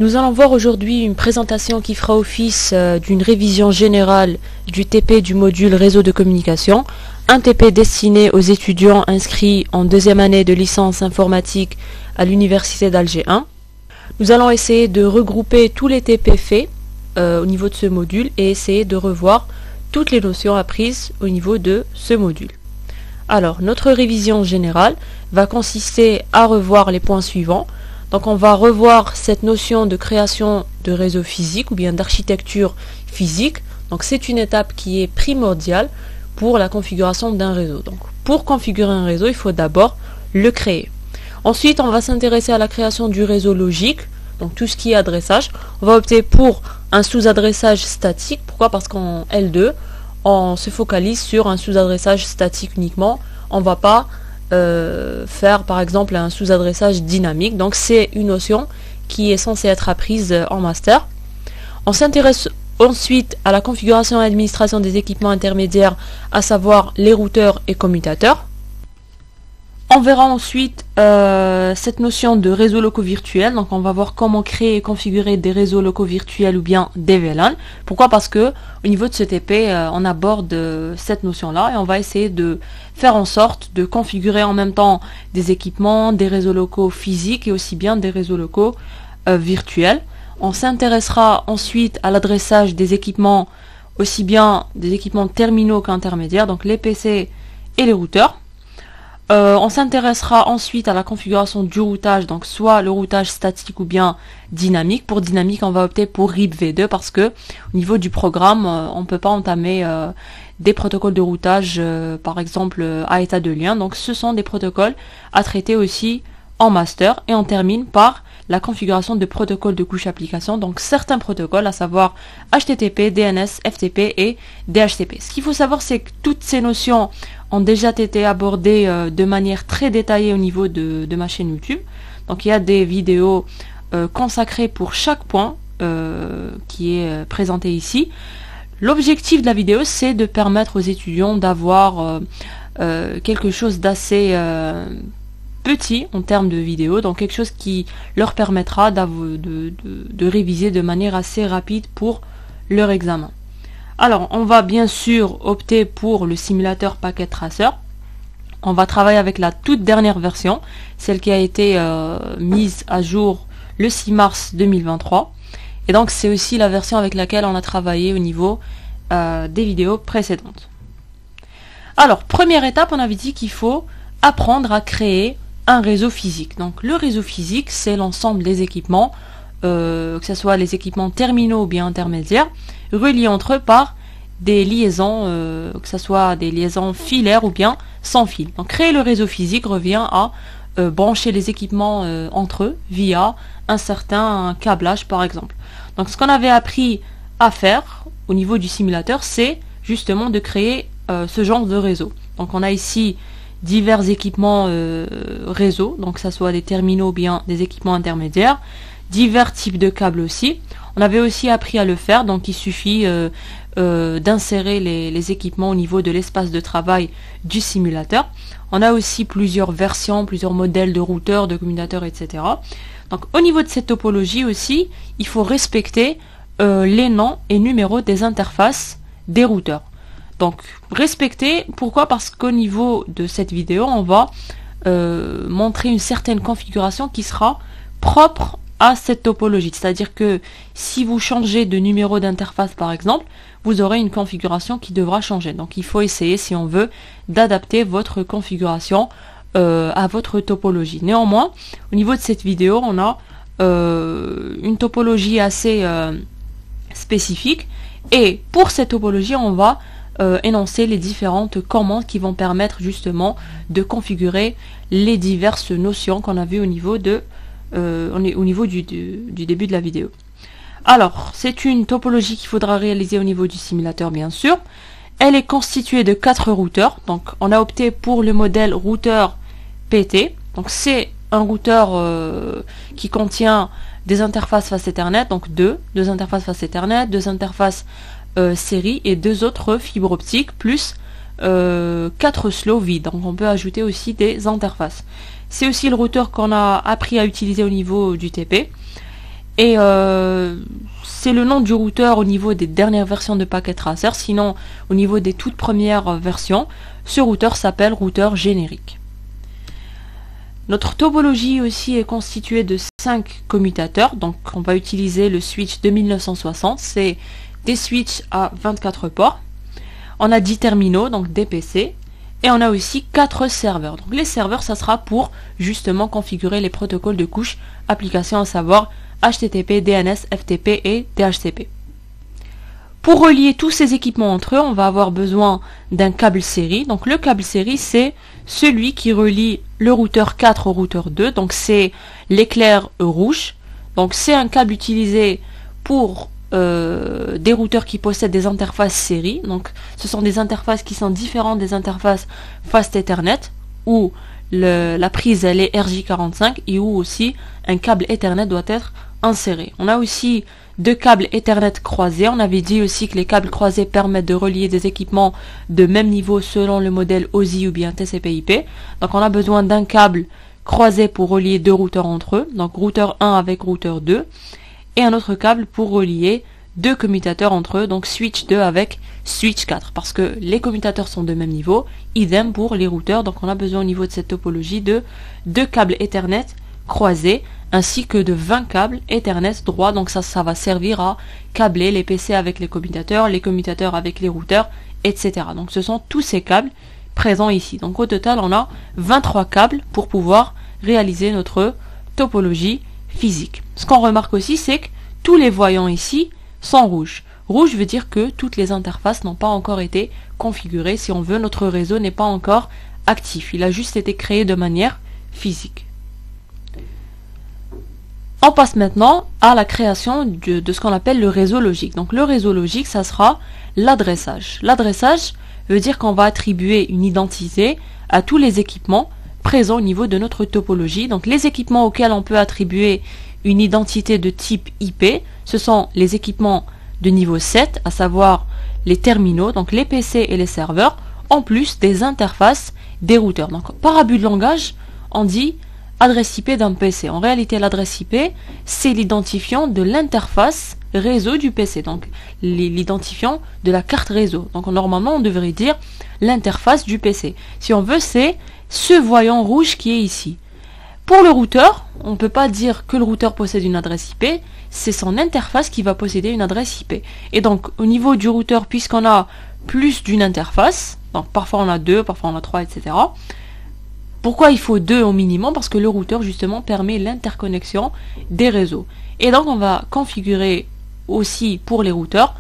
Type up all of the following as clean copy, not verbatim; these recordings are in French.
Nous allons voir aujourd'hui une présentation qui fera office d'une révision générale du TP du module réseau de communication, un TP destiné aux étudiants inscrits en deuxième année de licence informatique à l'université d'Alger 1. Nous allons essayer de regrouper tous les TP faits au niveau de ce module et essayer de revoir toutes les notions apprises au niveau de ce module. Alors, notre révision générale va consister à revoir les points suivants. Donc on va revoir cette notion de création de réseau physique ou bien d'architecture physique. Donc c'est une étape qui est primordiale pour la configuration d'un réseau. Donc pour configurer un réseau, il faut d'abord le créer. Ensuite, on va s'intéresser à la création du réseau logique, donc tout ce qui est adressage. On va opter pour un sous-adressage statique. Pourquoi? Parce qu'en L2, on se focalise sur un sous-adressage statique uniquement. On ne va pas faire par exemple un sous-adressage dynamique. Donc c'est une notion qui est censée être apprise en master. On s'intéresse ensuite à la configuration et administration des équipements intermédiaires, à savoir les routeurs et commutateurs. On verra ensuite cette notion de réseaux locaux virtuels. Donc on va voir comment créer et configurer des réseaux locaux virtuels ou bien des VLAN. Pourquoi? Parce que au niveau de ce TP, on aborde cette notion-là et on va essayer de faire en sorte de configurer en même temps des équipements, des réseaux locaux physiques et aussi bien des réseaux locaux virtuels. On s'intéressera ensuite à l'adressage des équipements, aussi bien des équipements terminaux qu'intermédiaires, donc les PC et les routeurs. On s'intéressera ensuite à la configuration du routage, donc soit le routage statique ou bien dynamique. Pour dynamique, on va opter pour RIP v2 parce que au niveau du programme, on ne peut pas entamer des protocoles de routage, par exemple à état de lien. Donc ce sont des protocoles à traiter aussi en master. Et on termine par la configuration de protocoles de couche application, donc certains protocoles, à savoir HTTP, DNS, FTP et DHCP. Ce qu'il faut savoir, c'est que toutes ces notions ont déjà été abordées de manière très détaillée au niveau de ma chaîne YouTube. Donc il y a des vidéos consacrées pour chaque point qui est présenté ici. L'objectif de la vidéo, c'est de permettre aux étudiants d'avoir quelque chose d'assez petit en termes de vidéo, donc quelque chose qui leur permettra de réviser de manière assez rapide pour leur examen. Alors, on va bien sûr opter pour le simulateur Packet Tracer. On va travailler avec la toute dernière version, celle qui a été mise à jour le 6 mars 2023. Et donc, c'est aussi la version avec laquelle on a travaillé au niveau des vidéos précédentes. Alors, première étape, on avait dit qu'il faut apprendre à créer un réseau physique. Donc, le réseau physique, c'est l'ensemble des équipements, que ce soit les équipements terminaux ou bien intermédiaires, reliés entre eux par des liaisons, que ce soit des liaisons filaires ou bien sans fil. Donc créer le réseau physique revient à brancher les équipements entre eux via un certain câblage par exemple. Donc ce qu'on avait appris à faire au niveau du simulateur, c'est justement de créer ce genre de réseau. Donc on a ici divers équipements réseau, donc que ce soit des terminaux ou bien des équipements intermédiaires, divers types de câbles aussi. On avait aussi appris à le faire, donc il suffit d'insérer les équipements au niveau de l'espace de travail du simulateur. On a aussi plusieurs versions, plusieurs modèles de routeurs, de commutateurs, etc. Donc au niveau de cette topologie aussi, il faut respecter les noms et numéros des interfaces des routeurs. Donc respecter, pourquoi? Parce qu'au niveau de cette vidéo, on va montrer une certaine configuration qui sera propre à cette topologie. C'est-à-dire que si vous changez de numéro d'interface par exemple, vous aurez une configuration qui devra changer. Donc il faut essayer, si on veut, d'adapter votre configuration à votre topologie. Néanmoins, au niveau de cette vidéo, on a une topologie assez spécifique. Et pour cette topologie, on va énoncer les différentes commandes qui vont permettre justement de configurer les diverses notions qu'on a vues au niveau du début de la vidéo. Alors, c'est une topologie qu'il faudra réaliser au niveau du simulateur, bien sûr. Elle est constituée de 4 routeurs. Donc, on a opté pour le modèle routeur PT. Donc, c'est un routeur qui contient des interfaces face Ethernet, donc deux interfaces face Ethernet, 2 interfaces série et 2 autres fibres optiques, plus 4 slots vides. Donc, on peut ajouter aussi des interfaces. C'est aussi le routeur qu'on a appris à utiliser au niveau du TP. Et c'est le nom du routeur au niveau des dernières versions de Packet Tracer. Sinon, au niveau des toutes premières versions, ce routeur s'appelle routeur générique. Notre topologie aussi est constituée de 5 commutateurs. Donc on va utiliser le switch de 1960. C'est des switches à 24 ports. On a 10 terminaux, donc des PC. Et on a aussi 4 serveurs. Donc les serveurs, ça sera pour justement configurer les protocoles de couche application, à savoir HTTP, DNS, FTP et DHCP. Pour relier tous ces équipements entre eux, on va avoir besoin d'un câble série. Donc le câble série, c'est celui qui relie le routeur 4 au routeur 2. Donc c'est l'éclair rouge. Donc c'est un câble utilisé pour des routeurs qui possèdent des interfaces série. Donc ce sont des interfaces qui sont différentes des interfaces Fast Ethernet, où la prise elle est RJ45 et où aussi un câble Ethernet doit être inséré. On a aussi 2 câbles Ethernet croisés. On avait dit aussi que les câbles croisés permettent de relier des équipements de même niveau selon le modèle OSI ou bien TCP/IP. Donc on a besoin d'un câble croisé pour relier 2 routeurs entre eux, donc routeur 1 avec routeur 2, et un autre câble pour relier 2 commutateurs entre eux, donc switch 2 avec switch 4, parce que les commutateurs sont de même niveau, idem pour les routeurs. Donc on a besoin au niveau de cette topologie de 2 câbles Ethernet croisés, ainsi que de 20 câbles Ethernet droits. Donc ça va servir à câbler les PC avec les commutateurs avec les routeurs, etc. Donc ce sont tous ces câbles présents ici. Donc au total, on a 23 câbles pour pouvoir réaliser notre topologie physique. Ce qu'on remarque aussi, c'est que tous les voyants ici sont rouges. Rouge veut dire que toutes les interfaces n'ont pas encore été configurées. Si on veut, notre réseau n'est pas encore actif. Il a juste été créé de manière physique. On passe maintenant à la création de ce qu'on appelle le réseau logique. Donc le réseau logique, ça sera l'adressage. L'adressage veut dire qu'on va attribuer une identité à tous les équipements présents au niveau de notre topologie. Donc les équipements auxquels on peut attribuer une identité de type IP, ce sont les équipements de niveau 7, à savoir les terminaux, donc les PC et les serveurs, en plus des interfaces des routeurs. Donc par abus de langage, on dit adresse IP d'un PC. En réalité, l'adresse IP, c'est l'identifiant de l'interface réseau du PC, donc l'identifiant de la carte réseau. Donc normalement, on devrait dire l'interface du PC. Si on veut, c'est ce voyant rouge qui est ici. Pour le routeur, on ne peut pas dire que le routeur possède une adresse IP, c'est son interface qui va posséder une adresse IP. Et donc, au niveau du routeur, puisqu'on a plus d'une interface, donc parfois on a 2, parfois on a 3, etc., pourquoi il faut 2 au minimum? Parce que le routeur justement permet l'interconnexion des réseaux. Et donc on va configurer aussi pour les routeurs,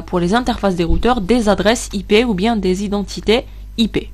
pour les interfaces des routeurs, des adresses IP ou bien des identités IP.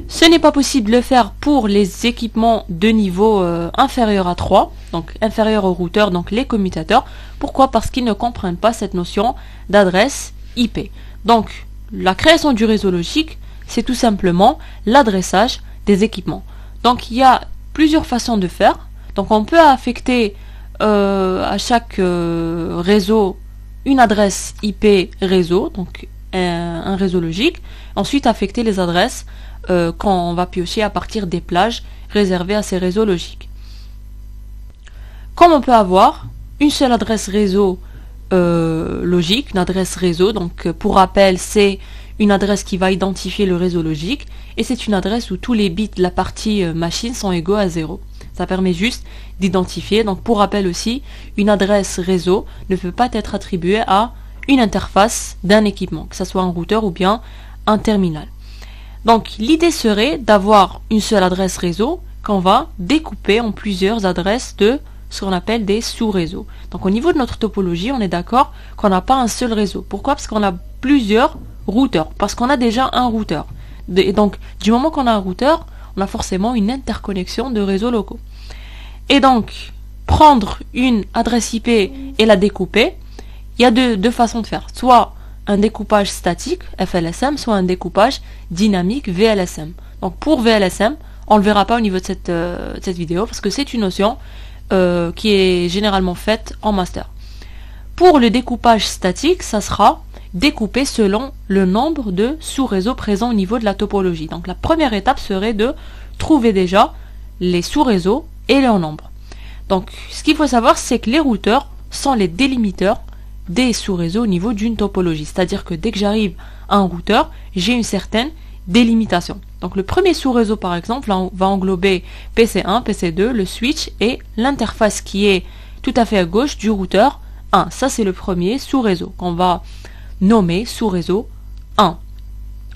Ce n'est pas possible de le faire pour les équipements de niveau inférieur à 3, donc inférieur au routeur, donc les commutateurs. Pourquoi? Parce qu'ils ne comprennent pas cette notion d'adresse IP. Donc la création du réseau logique, c'est tout simplement l'adressage des équipements. Donc il y a plusieurs façons de faire. Donc on peut affecter à chaque réseau une adresse IP réseau, donc un réseau logique. Ensuite affecter les adresses quand on va piocher à partir des plages réservées à ces réseaux logiques. Comme on peut avoir une seule adresse réseau logique, une adresse réseau, donc pour rappel c'est une adresse qui va identifier le réseau logique, et c'est une adresse où tous les bits de la partie machine sont égaux à 0. Ça permet juste d'identifier. Donc pour rappel aussi, une adresse réseau ne peut pas être attribuée à une interface d'un équipement, que ce soit un routeur ou bien un terminal. Donc l'idée serait d'avoir une seule adresse réseau qu'on va découper en plusieurs adresses de ce qu'on appelle des sous-réseaux. Donc au niveau de notre topologie, on est d'accord qu'on n'a pas un seul réseau. Pourquoi? Parce qu'on a plusieurs routeurs, parce qu'on a déjà un routeur. Et donc du moment qu'on a un routeur, on a forcément une interconnexion de réseaux locaux. Et donc prendre une adresse IP et la découper, il y a deux façons de faire. Soit un découpage statique, FLSM, soit un découpage dynamique, VLSM. Donc pour VLSM, on ne le verra pas au niveau de cette vidéo, parce que c'est une notion qui est généralement faite en master. Pour le découpage statique, ça sera découpé selon le nombre de sous-réseaux présents au niveau de la topologie. Donc la première étape serait de trouver déjà les sous-réseaux et leur nombre. Donc, ce qu'il faut savoir, c'est que les routeurs sont les délimiteurs des sous-réseaux au niveau d'une topologie. C'est-à-dire que dès que j'arrive à un routeur, j'ai une certaine délimitation. Donc, le premier sous-réseau, par exemple, va englober PC1, PC2, le switch et l'interface qui est tout à fait à gauche du routeur 1. Ça, c'est le premier sous-réseau qu'on va nommer sous-réseau 1.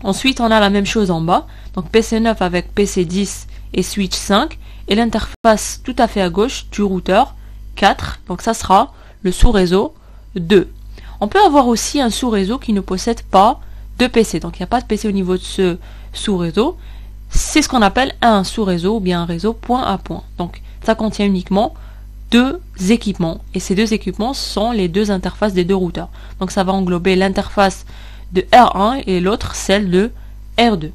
Ensuite, on a la même chose en bas. Donc, PC9 avec PC10 et switch 5 et l'interface tout à fait à gauche du routeur 4. Donc, ça sera le sous-réseau 2. On peut avoir aussi un sous-réseau qui ne possède pas de PC. Donc, il n'y a pas de PC au niveau de ce sous-réseau. C'est ce qu'on appelle un sous-réseau ou bien un réseau point à point. Donc, ça contient uniquement deux équipements. Et ces deux équipements sont les deux interfaces des deux routeurs. Donc, ça va englober l'interface de R1 et l'autre celle de R2.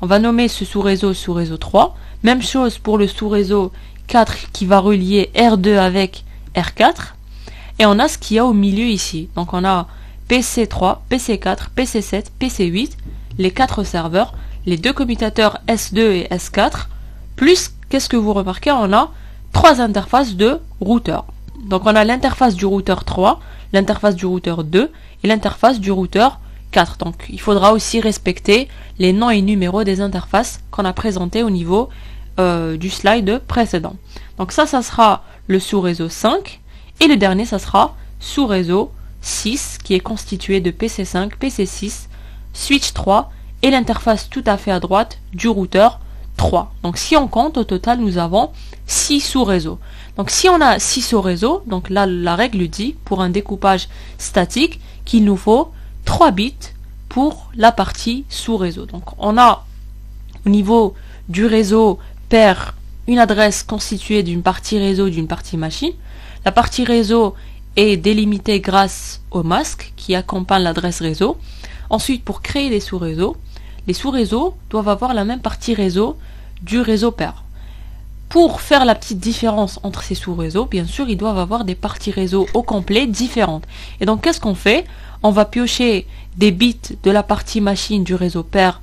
On va nommer ce sous-réseau 3. Même chose pour le sous-réseau 4 qui va relier R2 avec R4. Et on a ce qu'il y a au milieu ici. Donc on a PC3, PC4, PC7, PC8, les 4 serveurs, les deux commutateurs S2 et S4, plus, qu'est-ce que vous remarquez, on a 3 interfaces de routeur. Donc on a l'interface du routeur 3, l'interface du routeur 2 et l'interface du routeur 4. Donc il faudra aussi respecter les noms et numéros des interfaces qu'on a présentés au niveau du slide précédent. Donc ça sera le sous-réseau 5. Et le dernier, ça sera sous-réseau 6, qui est constitué de PC5, PC6, switch 3 et l'interface tout à fait à droite du routeur 3. Donc si on compte, au total, nous avons 6 sous-réseaux. Donc si on a 6 sous-réseaux, donc là, la règle dit, pour un découpage statique, qu'il nous faut 3 bits pour la partie sous-réseau. Donc on a, au niveau du réseau pair, une adresse constituée d'une partie réseau et d'une partie machine. La partie réseau est délimitée grâce au masque qui accompagne l'adresse réseau. Ensuite, pour créer les sous-réseaux doivent avoir la même partie réseau du réseau pair. Pour faire la petite différence entre ces sous-réseaux, bien sûr, ils doivent avoir des parties réseau au complet différentes. Et donc, qu'est-ce qu'on fait? On va piocher des bits de la partie machine du réseau pair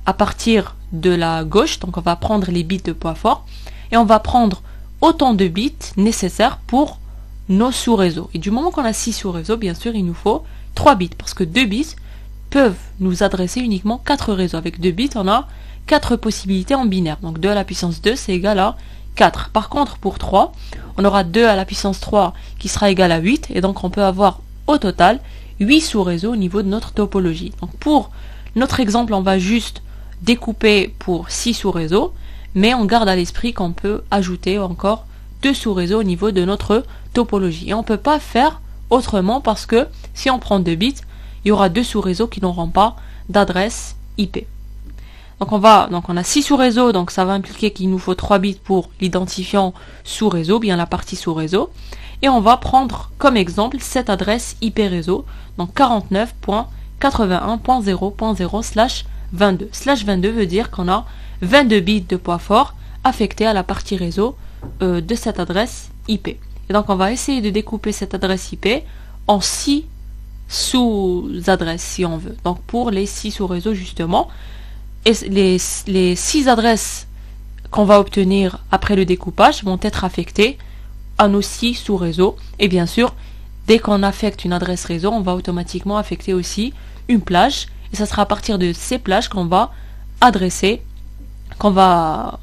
à partir de la gauche. Donc, on va prendre les bits de poids fort et on va prendre autant de bits nécessaires pour nos sous-réseaux. Et du moment qu'on a 6 sous-réseaux, bien sûr, il nous faut 3 bits, parce que 2 bits peuvent nous adresser uniquement 4 réseaux. Avec 2 bits, on a 4 possibilités en binaire. Donc 2 à la puissance 2, c'est égal à 4. Par contre, pour 3, on aura 2 à la puissance 3 qui sera égal à 8, et donc on peut avoir au total 8 sous-réseaux au niveau de notre topologie. Donc pour notre exemple, on va juste découper pour 6 sous-réseaux, mais on garde à l'esprit qu'on peut ajouter encore 2 sous-réseaux au niveau de notre topologie. Et on ne peut pas faire autrement parce que si on prend 2 bits, il y aura 2 sous-réseaux qui n'auront pas d'adresse IP. Donc on a 6 sous-réseaux, donc ça va impliquer qu'il nous faut 3 bits pour l'identifiant sous-réseau, bien la partie sous-réseau. Et on va prendre comme exemple cette adresse IP réseau, donc 49.81.0.0/22. /22 veut dire qu'on a 22 bits de poids fort affectés à la partie réseau de cette adresse IP. Et donc on va essayer de découper cette adresse IP en 6 sous-adresses si on veut. Donc pour les 6 sous-réseaux justement, et les 6 adresses qu'on va obtenir après le découpage vont être affectées à nos 6 sous-réseaux. Et bien sûr, dès qu'on affecte une adresse réseau, on va automatiquement affecter aussi une plage. Et ça sera à partir de ces plages qu'on va adresser, qu'on va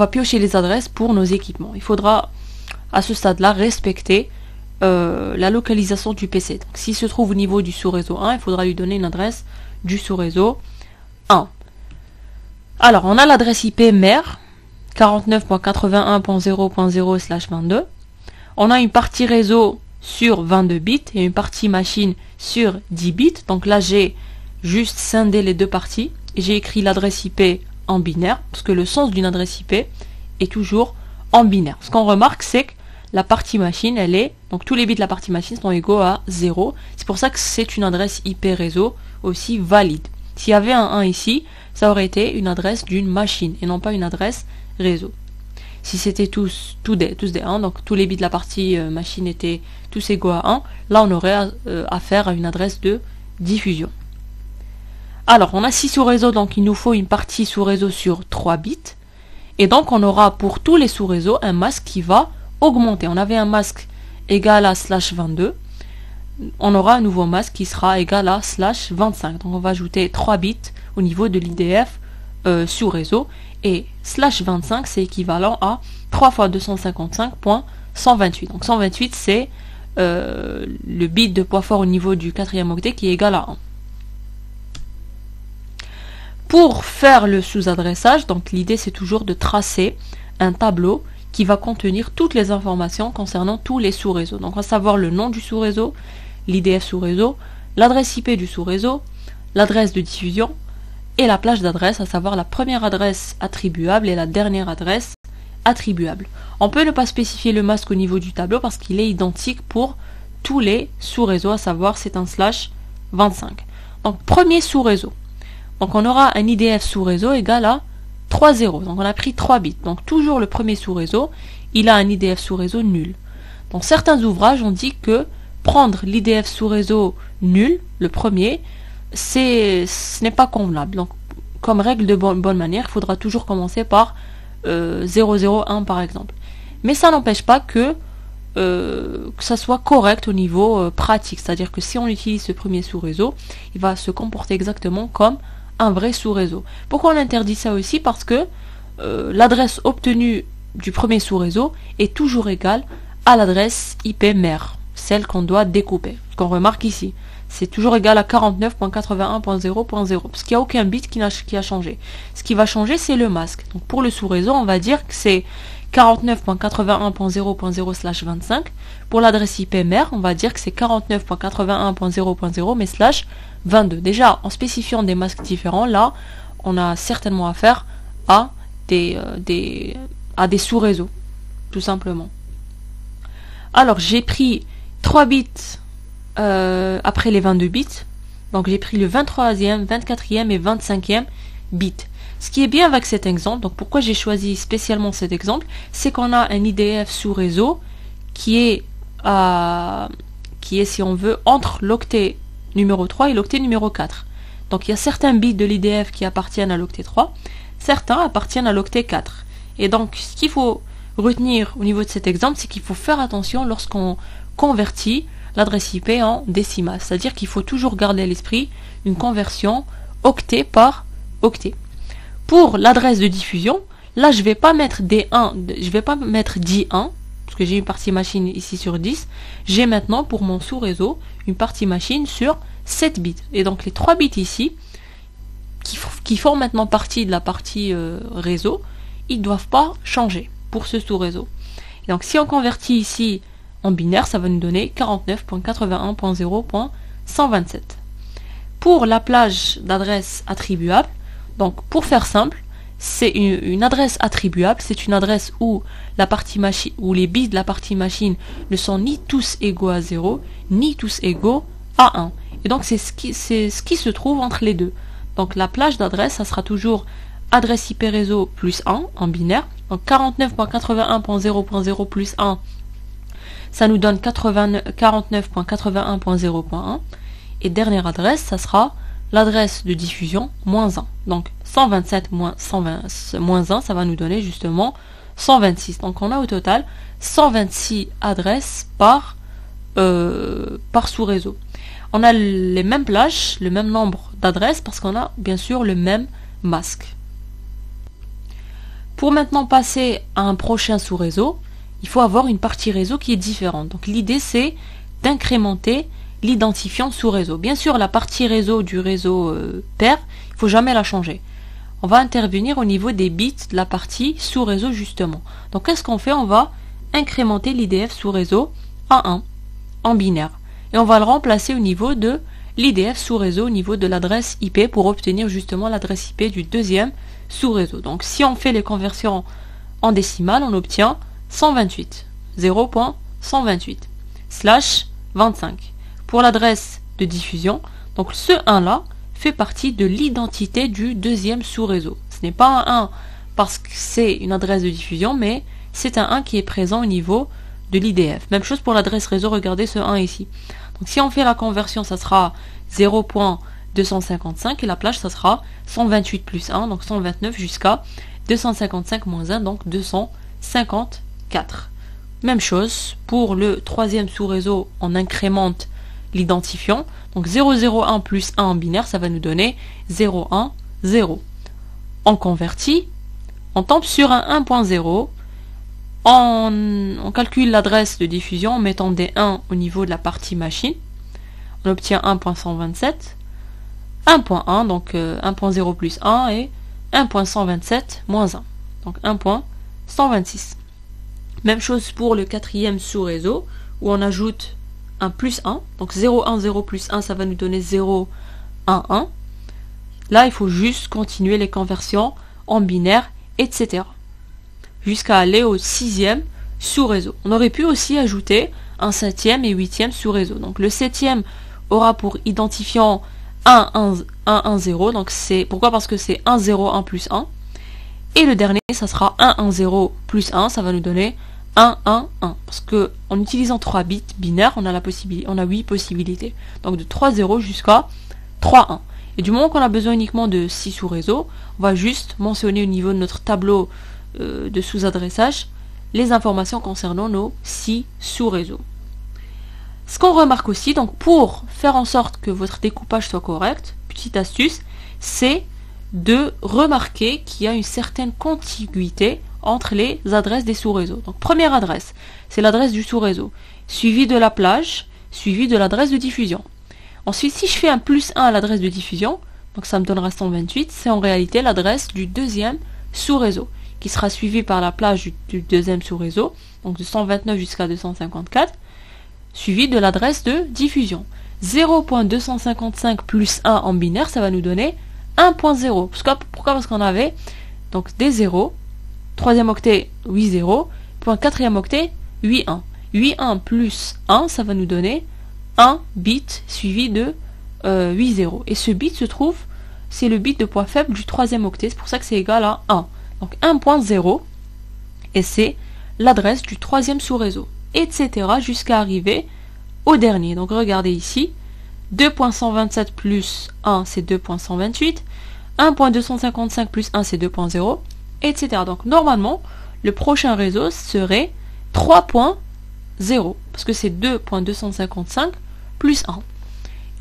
piocher les adresses pour nos équipements. Il faudra à ce stade-là respecter la localisation du PC. Donc s'il se trouve au niveau du sous-réseau 1, il faudra lui donner une adresse du sous-réseau 1. Alors on a l'adresse IP mère 49.81.0.0/22. On a une partie réseau sur 22 bits et une partie machine sur 10 bits. Donc là j'ai juste scindé les deux parties et j'ai écrit l'adresse IP en binaire, parce que le sens d'une adresse IP est toujours en binaire. Ce qu'on remarque, c'est que la partie machine, donc tous les bits de la partie machine sont égaux à 0. C'est pour ça que c'est une adresse IP réseau aussi valide. S'il y avait un 1 ici, ça aurait été une adresse d'une machine et non pas une adresse réseau. Si c'était tous des 1, donc tous les bits de la partie machine étaient tous égaux à 1, là on aurait affaire à une adresse de diffusion. Alors, on a 6 sous-réseaux, donc il nous faut une partie sous-réseau sur 3 bits. Et donc, on aura pour tous les sous-réseaux un masque qui va augmenter. On avait un masque égal à /22. On aura un nouveau masque qui sera égal à /25. Donc on va ajouter 3 bits au niveau de l'IDF sous réseau. Et /25 c'est équivalent à 3 fois 255.128. Donc 128 c'est le bit de poids fort au niveau du 4e octet qui est égal à 1. Pour faire le sous-adressage, donc l'idée c'est toujours de tracer un tableau qui va contenir toutes les informations concernant tous les sous-réseaux. Donc on va savoir le nom du sous-réseau, l'IDF sous-réseau, l'adresse IP du sous-réseau, l'adresse de diffusion et la plage d'adresse, à savoir la première adresse attribuable et la dernière adresse attribuable. On peut ne pas spécifier le masque au niveau du tableau parce qu'il est identique pour tous les sous-réseaux, à savoir c'est un /25. Donc premier sous-réseau. Donc on aura un IDF sous-réseau égal à 3 zéros. Donc on a pris 3 bits. Donc toujours le premier sous-réseau, il a un IDF sous-réseau nul. Dans certains ouvrages, on dit que prendre l'IDF sous-réseau nul, le premier, ce n'est pas convenable. Donc comme règle de bonne manière, il faudra toujours commencer par 001 par exemple. Mais ça n'empêche pas que ça soit correct au niveau pratique. C'est-à-dire que si on utilise ce premier sous-réseau, il va se comporter exactement comme un vrai sous-réseau. Pourquoi on interdit ça aussi? Parce que l'adresse obtenue du premier sous-réseau est toujours égale à l'adresse IP mère, celle qu'on doit découper. Ce qu'on remarque ici, c'est toujours égal à 49.81.0.0, parce qu'il n'y a aucun bit qui a changé. Ce qui va changer, c'est le masque. Donc pour le sous-réseau, on va dire que c'est 49.81.0.0/25. Pour l'adresse IP mère, on va dire que c'est 49.81.0.0 mais /22. Déjà, en spécifiant des masques différents, là, on a certainement affaire à des sous-réseaux, tout simplement. Alors, j'ai pris 3 bits après les 22 bits. Donc, j'ai pris le 23e, 24e et 25e bit. Ce qui est bien avec cet exemple, donc pourquoi j'ai choisi spécialement cet exemple, c'est qu'on a un IDF sous-réseau qui est, si on veut, entre l'octet numéro 3 et l'octet numéro 4. Donc il y a certains bits de l'IDF qui appartiennent à l'octet 3, certains appartiennent à l'octet 4. Et donc ce qu'il faut retenir au niveau de cet exemple, c'est qu'il faut faire attention lorsqu'on convertit l'adresse IP en décimale. C'est-à-dire qu'il faut toujours garder à l'esprit une conversion octet par octet. Pour l'adresse de diffusion, là je vais pas mettre D1, je vais pas mettre 10.1, parce que j'ai une partie machine ici sur 10. J'ai maintenant pour mon sous-réseau une partie machine sur 7 bits. Et donc les 3 bits ici, qui font maintenant partie de la partie réseau, ils ne doivent pas changer pour ce sous-réseau. Et donc si on convertit ici en binaire, ça va nous donner 49.81.0.127. Pour la plage d'adresse attribuable, donc pour faire simple, c'est une adresse attribuable, c'est une adresse où la partie machine, où les bits de la partie machine ne sont ni tous égaux à 0, ni tous égaux à 1. Et donc c'est ce qui se trouve entre les deux. Donc la plage d'adresse, ça sera toujours adresse IP réseau plus 1 en binaire. Donc 49.81.0.0 plus 1, ça nous donne 49.81.0.1. Et dernière adresse, ça sera l'adresse de diffusion moins 1. Donc 127 moins 1 ça va nous donner justement 126. Donc on a au total 126 adresses par sous-réseau. On a les mêmes plages, le même nombre d'adresses parce qu'on a bien sûr le même masque. Pour maintenant passer à un prochain sous-réseau, il faut avoir une partie réseau qui est différente. Donc l'idée c'est d'incrémenter l'identifiant sous-réseau. Bien sûr, la partie réseau du réseau pair, il ne faut jamais la changer. On va intervenir au niveau des bits de la partie sous-réseau justement. Donc qu'est-ce qu'on fait? On va incrémenter l'IDF sous-réseau à 1 en binaire. Et on va le remplacer au niveau de l'IDF sous-réseau, au niveau de l'adresse IP pour obtenir justement l'adresse IP du deuxième sous-réseau. Donc si on fait les conversions en décimales, on obtient 128, 0.128, /25. Pour l'adresse de diffusion, donc ce 1 là fait partie de l'identité du deuxième sous-réseau. Ce n'est pas un 1 parce que c'est une adresse de diffusion, mais c'est un 1 qui est présent au niveau de l'IDF. Même chose pour l'adresse réseau, regardez ce 1 ici. Donc si on fait la conversion, ça sera 0.255 et la plage, ça sera 128 plus 1, donc 129 jusqu'à 255 moins 1, donc 254. Même chose, pour le troisième sous-réseau, on incrémente l'identifiant. Donc 001 plus 1 en binaire, ça va nous donner 010. On convertit, on tombe sur un 1.0, on calcule l'adresse de diffusion en mettant des 1 au niveau de la partie machine. On obtient 1.127, 1.1, donc 1.0 plus 1 et 1.127 moins 1, donc 1.126. Même chose pour le quatrième sous-réseau, où on ajoute un plus 1, donc 010 plus 1, ça va nous donner 011. Là, il faut juste continuer les conversions en binaire, etc. Jusqu'à aller au sixième sous-réseau. On aurait pu aussi ajouter un septième et huitième sous-réseau. Donc le septième aura pour identifiant 110, donc c'est pourquoi? Parce que c'est 101 plus 1. Et le dernier, ça sera 110 plus 1, ça va nous donner 111. Parce que en utilisant 3 bits binaires, on a 8 possibilités. Donc de 3,0 jusqu'à 3,1. Et du moment qu'on a besoin uniquement de 6 sous-réseaux, on va juste mentionner au niveau de notre tableau de sous-adressage les informations concernant nos 6 sous-réseaux. Ce qu'on remarque aussi, donc pour faire en sorte que votre découpage soit correct, petite astuce, c'est de remarquer qu'il y a une certaine contiguïté entre les adresses des sous-réseaux. Donc première adresse, c'est l'adresse du sous-réseau, suivi de la plage, suivi de l'adresse de diffusion. Ensuite, si je fais un plus 1 à l'adresse de diffusion, donc ça me donnera 128, c'est en réalité l'adresse du deuxième sous-réseau, qui sera suivi par la plage du deuxième sous-réseau, donc de 129 jusqu'à 254, suivi de l'adresse de diffusion. 0.255 plus 1 en binaire, ça va nous donner 1.0. Pourquoi? Parce qu'on avait donc des 0, troisième octet 8 0, puis un quatrième octet 8 1. 8 1 plus 1, ça va nous donner 1 bit suivi de 8 0. Et ce bit se trouve, c'est le bit de poids faible du troisième octet, c'est pour ça que c'est égal à 1. Donc 1.0, et c'est l'adresse du troisième sous-réseau, etc. jusqu'à arriver au dernier. Donc regardez ici, 2.127 plus 1 c'est 2.128, 1.255 plus 1 c'est 2.0, etc. Donc normalement, le prochain réseau serait 3.0, parce que c'est 2.255 plus 1.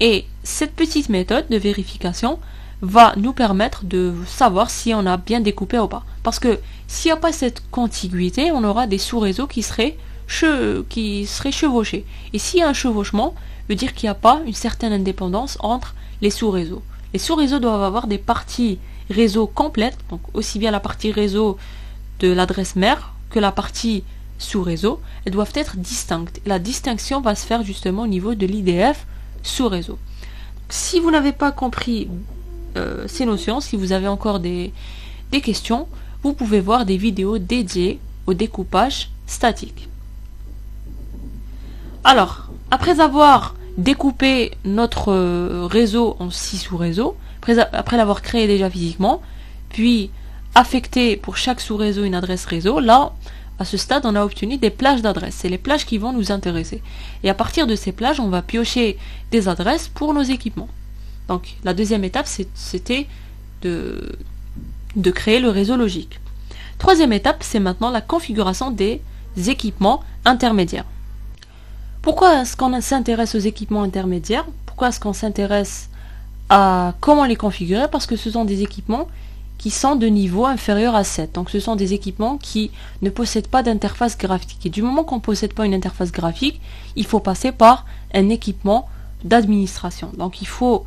Et cette petite méthode de vérification va nous permettre de savoir si on a bien découpé ou pas. Parce que s'il n'y a pas cette contiguïté, on aura des sous-réseaux qui seraient chevauchés. Et s'il y a un chevauchement, veut dire qu'il n'y a pas une certaine indépendance entre les sous-réseaux. Les sous-réseaux doivent avoir des parties réseau complètes, donc aussi bien la partie réseau de l'adresse mère que la partie sous-réseau, elles doivent être distinctes. La distinction va se faire justement au niveau de l'IDF sous-réseau. Si vous n'avez pas compris ces notions, si vous avez encore des questions, vous pouvez voir des vidéos dédiées au découpage statique. Alors, après avoir découpé notre réseau en 6 sous-réseaux, après l'avoir créé déjà physiquement, puis affecté pour chaque sous-réseau une adresse réseau, là, à ce stade, on a obtenu des plages d'adresses. C'est les plages qui vont nous intéresser. Et à partir de ces plages, on va piocher des adresses pour nos équipements. Donc, la deuxième étape, c'était de créer le réseau logique. Troisième étape, c'est maintenant la configuration des équipements intermédiaires. Pourquoi est-ce qu'on s'intéresse aux équipements intermédiaires? Pourquoi est-ce qu'on s'intéresse à comment les configurer? Parce que ce sont des équipements qui sont de niveau inférieur à 7. Donc ce sont des équipements qui ne possèdent pas d'interface graphique. Et du moment qu'on ne possède pas une interface graphique, il faut passer par un équipement d'administration. Donc il faut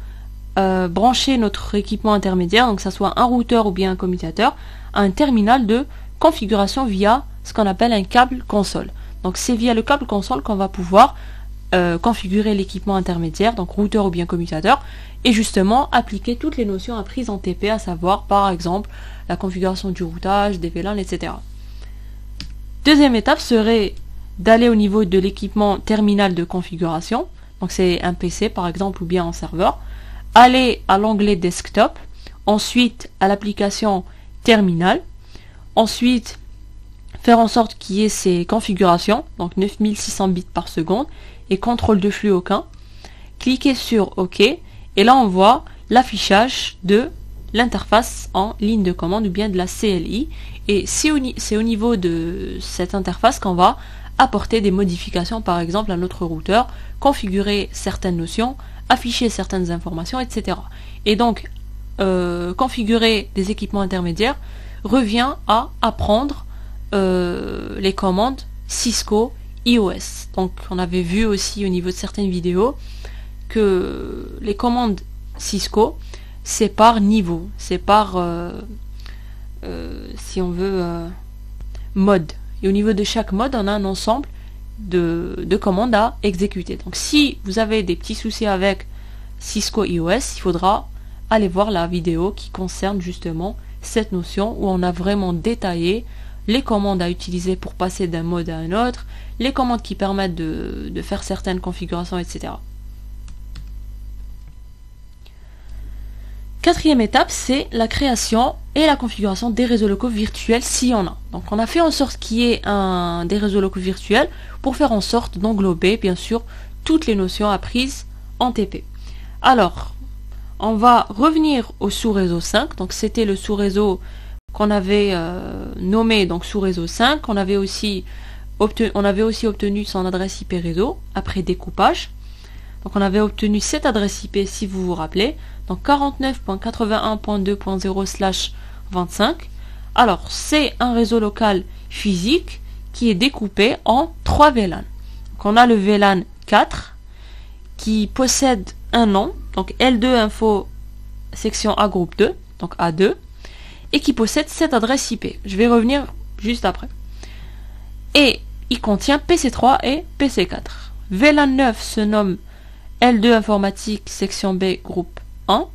brancher notre équipement intermédiaire, donc que ce soit un routeur ou bien un commutateur, à un terminal de configuration via ce qu'on appelle un câble console. Donc c'est via le câble console qu'on va pouvoir configurer l'équipement intermédiaire, donc routeur ou bien commutateur, et justement appliquer toutes les notions apprises en TP, à savoir par exemple la configuration du routage, des VLAN, etc. Deuxième étape serait d'aller au niveau de l'équipement terminal de configuration, donc c'est un PC par exemple ou bien un serveur, aller à l'onglet desktop, ensuite à l'application terminal, ensuite faire en sorte qu'il y ait ces configurations, donc 9600 bits par seconde, et contrôle de flux aucun, cliquez sur OK, et là on voit l'affichage de l'interface en ligne de commande ou bien de la CLI, et c'est au niveau de cette interface qu'on va apporter des modifications par exemple à notre routeur, configurer certaines notions, afficher certaines informations, etc. Et donc configurer des équipements intermédiaires revient à apprendre les commandes Cisco iOS. Donc on avait vu aussi au niveau de certaines vidéos que les commandes Cisco, c'est par niveau, c'est par si on veut mode. Et au niveau de chaque mode, on a un ensemble de commandes à exécuter. Donc si vous avez des petits soucis avec Cisco iOS, il faudra aller voir la vidéo qui concerne justement cette notion où on a vraiment détaillé les commandes à utiliser pour passer d'un mode à un autre, les commandes qui permettent de faire certaines configurations, etc. Quatrième étape, c'est la création et la configuration des réseaux locaux virtuels s'il y en a. Donc on a fait en sorte qu'il y ait des réseaux locaux virtuels pour faire en sorte d'englober bien sûr toutes les notions apprises en TP. Alors, on va revenir au sous-réseau 5. Donc c'était le sous-réseau qu'on avait nommé donc sous-réseau 5. On avait aussi obtenu son adresse IP réseau après découpage. Donc on avait obtenu cette adresse IP si vous vous rappelez. Donc 49.81.2.0/25. Alors c'est un réseau local physique qui est découpé en 3 VLAN. Donc on a le VLAN 4 qui possède un nom, donc L2 info section A groupe 2, donc A2, et qui possède cette adresse IP. Je vais revenir juste après. Et il contient PC3 et PC4. VLAN 9 se nomme L2 informatique section B groupe 1.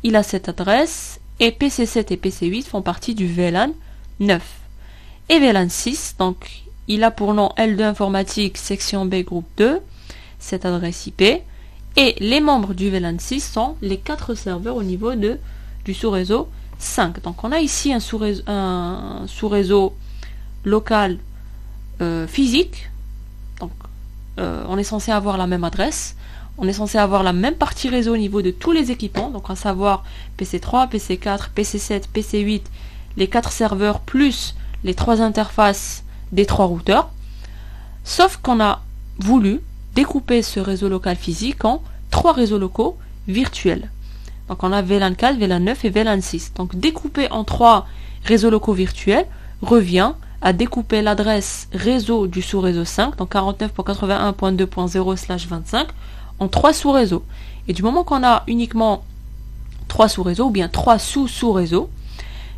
Il a cette adresse et PC7 et PC8 font partie du VLAN 9. Et VLAN 6, donc il a pour nom L2 informatique section B groupe 2, cette adresse IP. Et les membres du VLAN 6 sont les 4 serveurs au niveau du sous-réseau 5. Donc on a ici un sous-réseau local physique. Donc on est censé avoir la même adresse. On est censé avoir la même partie réseau au niveau de tous les équipements. Donc à savoir PC3, PC4, PC7, PC8, les 4 serveurs plus les 3 interfaces des 3 routeurs. Sauf qu'on a voulu découper ce réseau local physique en 3 réseaux locaux virtuels. Donc on a VLAN 4, VLAN 9 et VLAN 6. Donc découper en 3 réseaux locaux virtuels revient à découper l'adresse réseau du sous-réseau 5, donc 49.81.2.0/25, en 3 sous-réseaux. Et du moment qu'on a uniquement 3 sous-réseaux, ou bien 3 sous-sous-réseaux,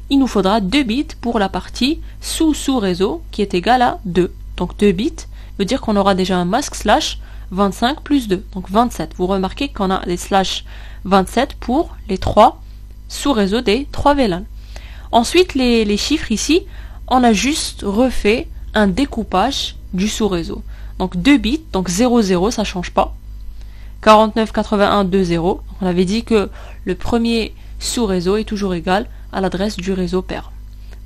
il nous faudra 2 bits pour la partie sous-sous-réseau qui est égale à 2. Donc 2 bits veut dire qu'on aura déjà un masque slash 25 plus 2, donc 27. Vous remarquez qu'on a les slash 27 pour les 3 sous-réseaux des 3 VLAN. Ensuite, les chiffres ici, on a juste refait un découpage du sous-réseau. Donc 2 bits, donc 00, ça ne change pas. 49.81.2.0, on avait dit que le premier sous-réseau est toujours égal à l'adresse du réseau père.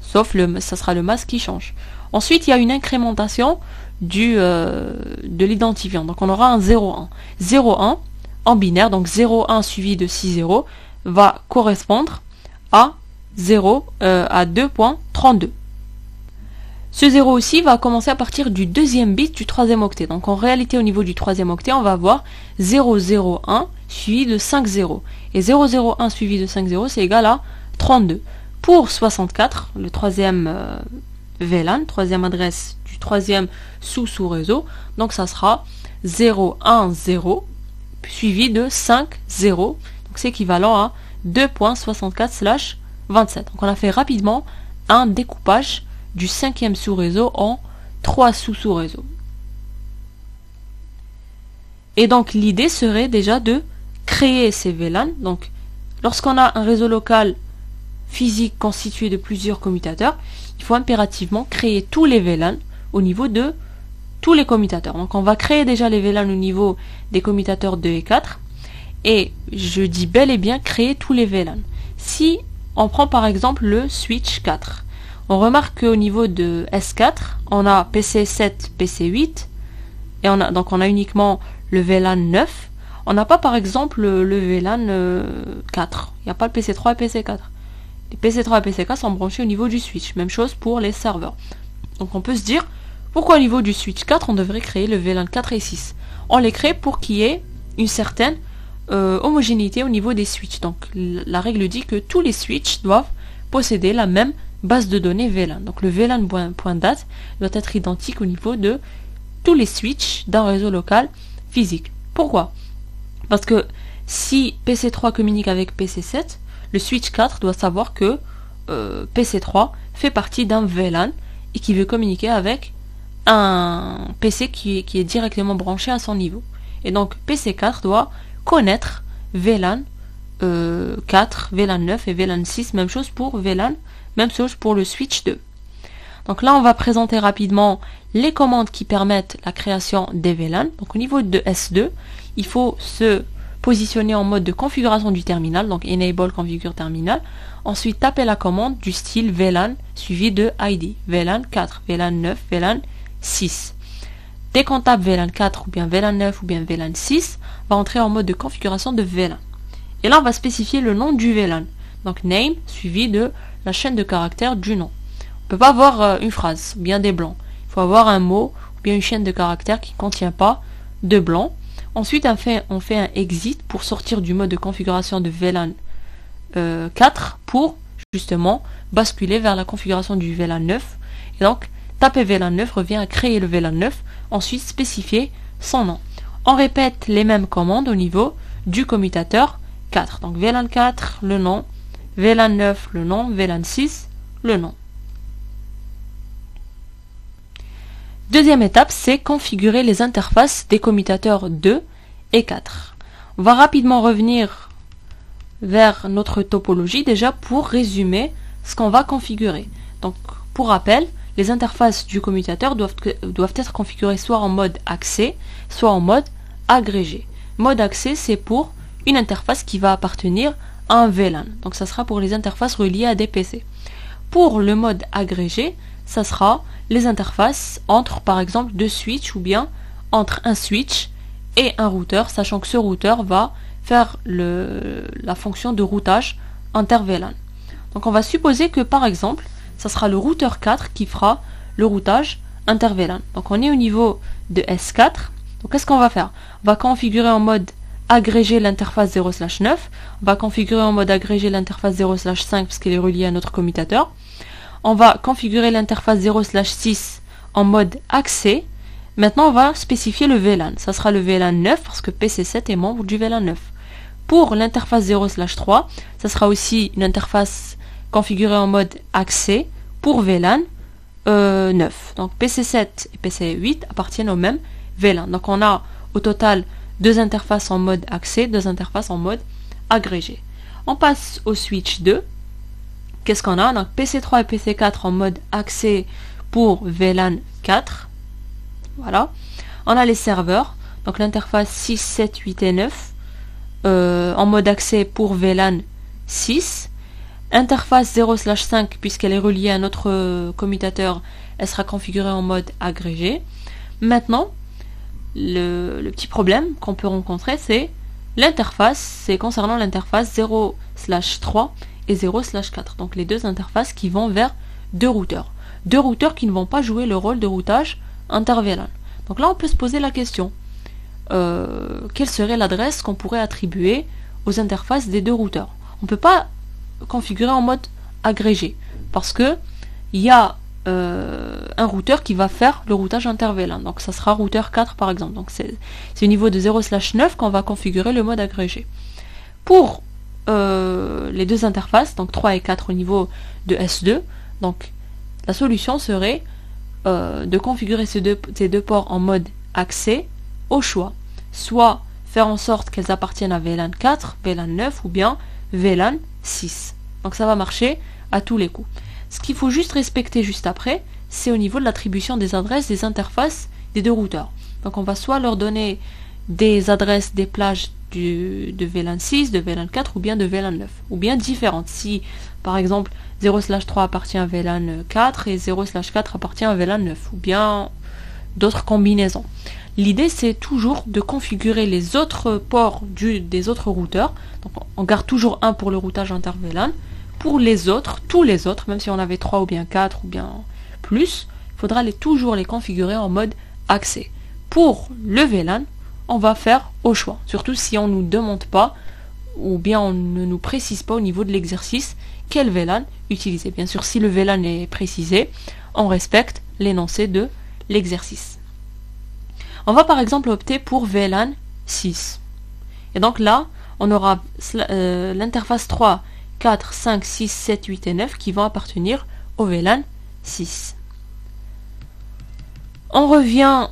Sauf ça sera le masque qui change. Ensuite, il y a une incrémentation de l'identifiant. Donc on aura un 01. 01 en binaire, donc 01 suivi de 60 va correspondre à 2.32. Ce 0 aussi va commencer à partir du deuxième bit du troisième octet. Donc en réalité au niveau du troisième octet, on va avoir 001 suivi de 50. Et 001 suivi de 50, c'est égal à 32. Pour 64, le troisième VLAN, troisième adresse du troisième sous-réseau, donc ça sera 010 suivi de 50. Donc c'est équivalent à 2.64/27. Donc on a fait rapidement un découpage du 5e sous-réseau en 3 sous-réseaux. Et donc l'idée serait déjà de créer ces VLAN. Donc lorsqu'on a un réseau local physique constitué de plusieurs commutateurs, il faut impérativement créer tous les VLAN au niveau de tous les commutateurs. Donc on va créer déjà les VLAN au niveau des commutateurs 2 et 4. Et je dis bel et bien créer tous les VLAN. Si on prend par exemple le switch 4, on remarque qu'au niveau de S4, on a PC7, PC8, et on a uniquement le VLAN 9. On n'a pas par exemple le VLAN 4. Il n'y a pas le PC3 et PC4. Les PC3 et PC4 sont branchés au niveau du switch. Même chose pour les serveurs. Donc on peut se dire Pourquoi au niveau du switch 4, on devrait créer le VLAN 4 et 6? On les crée pour qu'il y ait une certaine homogénéité au niveau des switches. Donc la règle dit que tous les switches doivent posséder la même base de données VLAN. Donc le VLAN.date doit être identique au niveau de tous les switches d'un réseau local physique. Pourquoi? Parce que si PC3 communique avec PC7, le switch 4 doit savoir que PC3 fait partie d'un VLAN et qui veut communiquer avec un PC qui est directement branché à son niveau. Et donc PC4 doit connaître VLAN 4, VLAN 9 et VLAN 6, même chose pour VLAN, même chose pour le switch 2. Donc là, on va présenter rapidement les commandes qui permettent la création des VLAN. Donc au niveau de S2, il faut se positionner en mode de configuration du terminal, donc enable configure terminal. Ensuite, taper la commande du style VLAN suivi de ID, VLAN 4, VLAN 9, VLAN 6. Dès qu'on tape VLAN 4 ou bien VLAN 9 ou bien VLAN 6, on va entrer en mode de configuration de VLAN. Et là, on va spécifier le nom du VLAN. Donc name suivi de la chaîne de caractères du nom. On ne peut pas avoir une phrase, ou bien des blancs. Il faut avoir un mot ou bien une chaîne de caractères qui ne contient pas de blanc. Ensuite, on fait un exit pour sortir du mode de configuration de VLAN 4 pour justement basculer vers la configuration du VLAN 9. Et donc, taper VLAN 9 revient à créer le VLAN 9, ensuite spécifier son nom. On répète les mêmes commandes au niveau du commutateur 4. Donc VLAN 4, le nom, VLAN 9, le nom, VLAN 6, le nom. Deuxième étape, c'est configurer les interfaces des commutateurs 2 et 4. On va rapidement revenir vers notre topologie déjà pour résumer ce qu'on va configurer. Donc pour rappel, les interfaces du commutateur doivent être configurées soit en mode accès, soit en mode agrégé. Mode accès, c'est pour une interface qui va appartenir à un VLAN. Donc ça sera pour les interfaces reliées à des PC. Pour le mode agrégé, ça sera les interfaces entre par exemple deux switches ou bien entre un switch et un routeur, sachant que ce routeur va faire la fonction de routage inter-VLAN. Donc on va supposer que par exemple, ça sera le routeur 4 qui fera le routage inter-VLAN. Donc on est au niveau de S4. Donc qu'est-ce qu'on va faire? On va configurer en mode agrégé l'interface 0/9. On va configurer en mode agrégé l'interface 0/5 parce qu'elle est reliée à notre commutateur. On va configurer l'interface 0/6 en mode accès. Maintenant, on va spécifier le VLAN. Ça sera le VLAN 9 parce que PC7 est membre du VLAN 9. Pour l'interface 0/3, ça sera aussi une interface configurée en mode accès pour VLAN 9. Donc PC7 et PC8 appartiennent au même VLAN. Donc on a au total deux interfaces en mode accès, deux interfaces en mode agrégé. On passe au switch 2. Qu'est-ce qu'on a? Donc PC3 et PC4 en mode accès pour VLAN 4. Voilà. On a les serveurs. Donc l'interface 6, 7, 8 et 9 en mode accès pour VLAN 6. Interface 0/5 puisqu'elle est reliée à notre commutateur, elle sera configurée en mode agrégé. Maintenant, le petit problème qu'on peut rencontrer, c'est l'interface, c'est concernant l'interface 0/3 et 0/4. Donc les deux interfaces qui vont vers deux routeurs. Deux routeurs qui ne vont pas jouer le rôle de routage inter-VLAN. Donc là, on peut se poser la question. Quelle serait l'adresse qu'on pourrait attribuer aux interfaces des deux routeurs? On ne peut pas configurer en mode agrégé parce que il y a un routeur qui va faire le routage inter-VLAN. Donc ça sera routeur 4 par exemple. Donc c'est au niveau de 0/9 qu'on va configurer le mode agrégé. Pour les deux interfaces, donc 3 et 4 au niveau de S2, donc la solution serait de configurer ces deux ports en mode accès au choix. Soit faire en sorte qu'elles appartiennent à VLAN 4, VLAN 9 ou bien VLAN 6. Donc ça va marcher à tous les coups. Ce qu'il faut juste respecter juste après, c'est au niveau de l'attribution des adresses des interfaces des deux routeurs. Donc on va soit leur donner des adresses des plages de VLAN 6, de VLAN 4 ou bien de VLAN 9, ou bien différentes. Si par exemple 0/3 appartient à VLAN 4 et 0/4 appartient à VLAN 9, ou bien d'autres combinaisons. L'idée c'est toujours de configurer les autres ports des autres routeurs. Donc on garde toujours un pour le routage inter-VLAN. Pour les autres, tous les autres, même si on avait 3 ou bien 4 ou bien plus, faudra toujours les configurer en mode accès. Pour le VLAN, on va faire au choix, surtout si on ne nous demande pas ou bien on ne nous précise pas au niveau de l'exercice quel VLAN utiliser. Bien sûr, si le VLAN est précisé, on respecte l'énoncé de l'exercice. On va par exemple opter pour VLAN 6. Et donc là, on aura l'interface 3, 4, 5, 6, 7, 8 et 9 qui vont appartenir au VLAN 6. On revient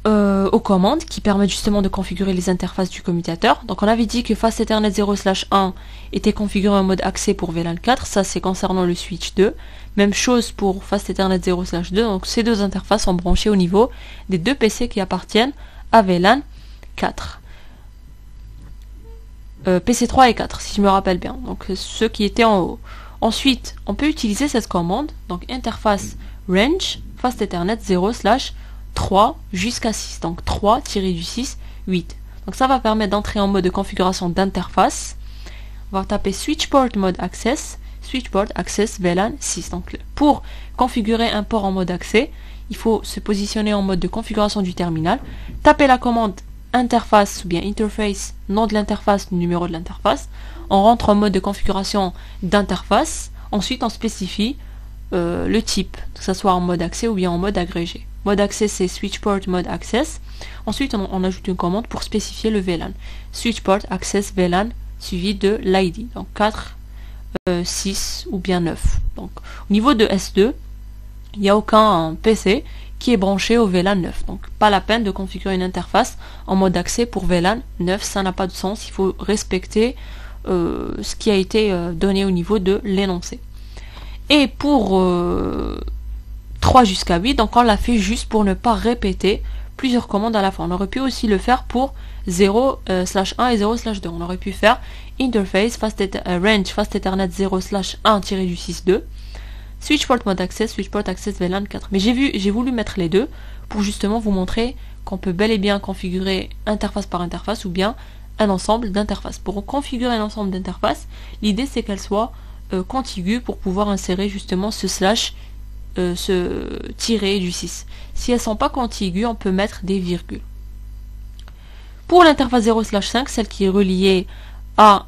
aux commandes qui permettent justement de configurer les interfaces du commutateur. Donc on avait dit que Fast Ethernet 0/1 était configuré en mode accès pour VLAN 4, ça c'est concernant le switch 2. Même chose pour Fast Ethernet 0/2, donc ces deux interfaces sont branchées au niveau des deux PC qui appartiennent à VLAN 4. PC 3 et 4 si je me rappelle bien, donc ceux qui étaient en haut. Ensuite, on peut utiliser cette commande, donc interface range Fast Ethernet 0/3 jusqu'à 6, donc 3-6, 8. Donc ça va permettre d'entrer en mode de configuration d'interface. On va taper switch port mode access VLAN 6. Donc pour configurer un port en mode accès, il faut se positionner en mode de configuration du terminal, taper la commande interface ou bien interface, nom de l'interface, numéro de l'interface. On rentre en mode de configuration d'interface. Ensuite, on spécifie le type, que ce soit en mode accès ou bien en mode agrégé. Mode accès, c'est switch port mode access. Ensuite, on ajoute une commande pour spécifier le VLAN. Switch port access VLAN suivi de l'ID. Donc 4, 6 ou bien 9. Donc au niveau de S2, il n'y a aucun PC qui est branché au VLAN 9. Donc pas la peine de configurer une interface en mode accès pour VLAN 9, ça n'a pas de sens. Il faut respecter ce qui a été donné au niveau de l'énoncé. Et pour 3 jusqu'à 8, donc on l'a fait juste pour ne pas répéter plusieurs commandes à la fois. On aurait pu aussi le faire pour 0/1 et 0/2. On aurait pu faire interface range Fast Ethernet 0/1-6.2 switch port mode access, switch port access VLAN 4. Mais j'ai voulu mettre les deux pour justement vous montrer qu'on peut bel et bien configurer interface par interface ou bien un ensemble d'interfaces. Pour configurer un ensemble d'interfaces, l'idée c'est qu'elle soit contiguë pour pouvoir insérer justement ce slash, ce tiret du 6. Si elles ne sont pas contiguës, on peut mettre des virgules. Pour l'interface 0/5, celle qui est reliée à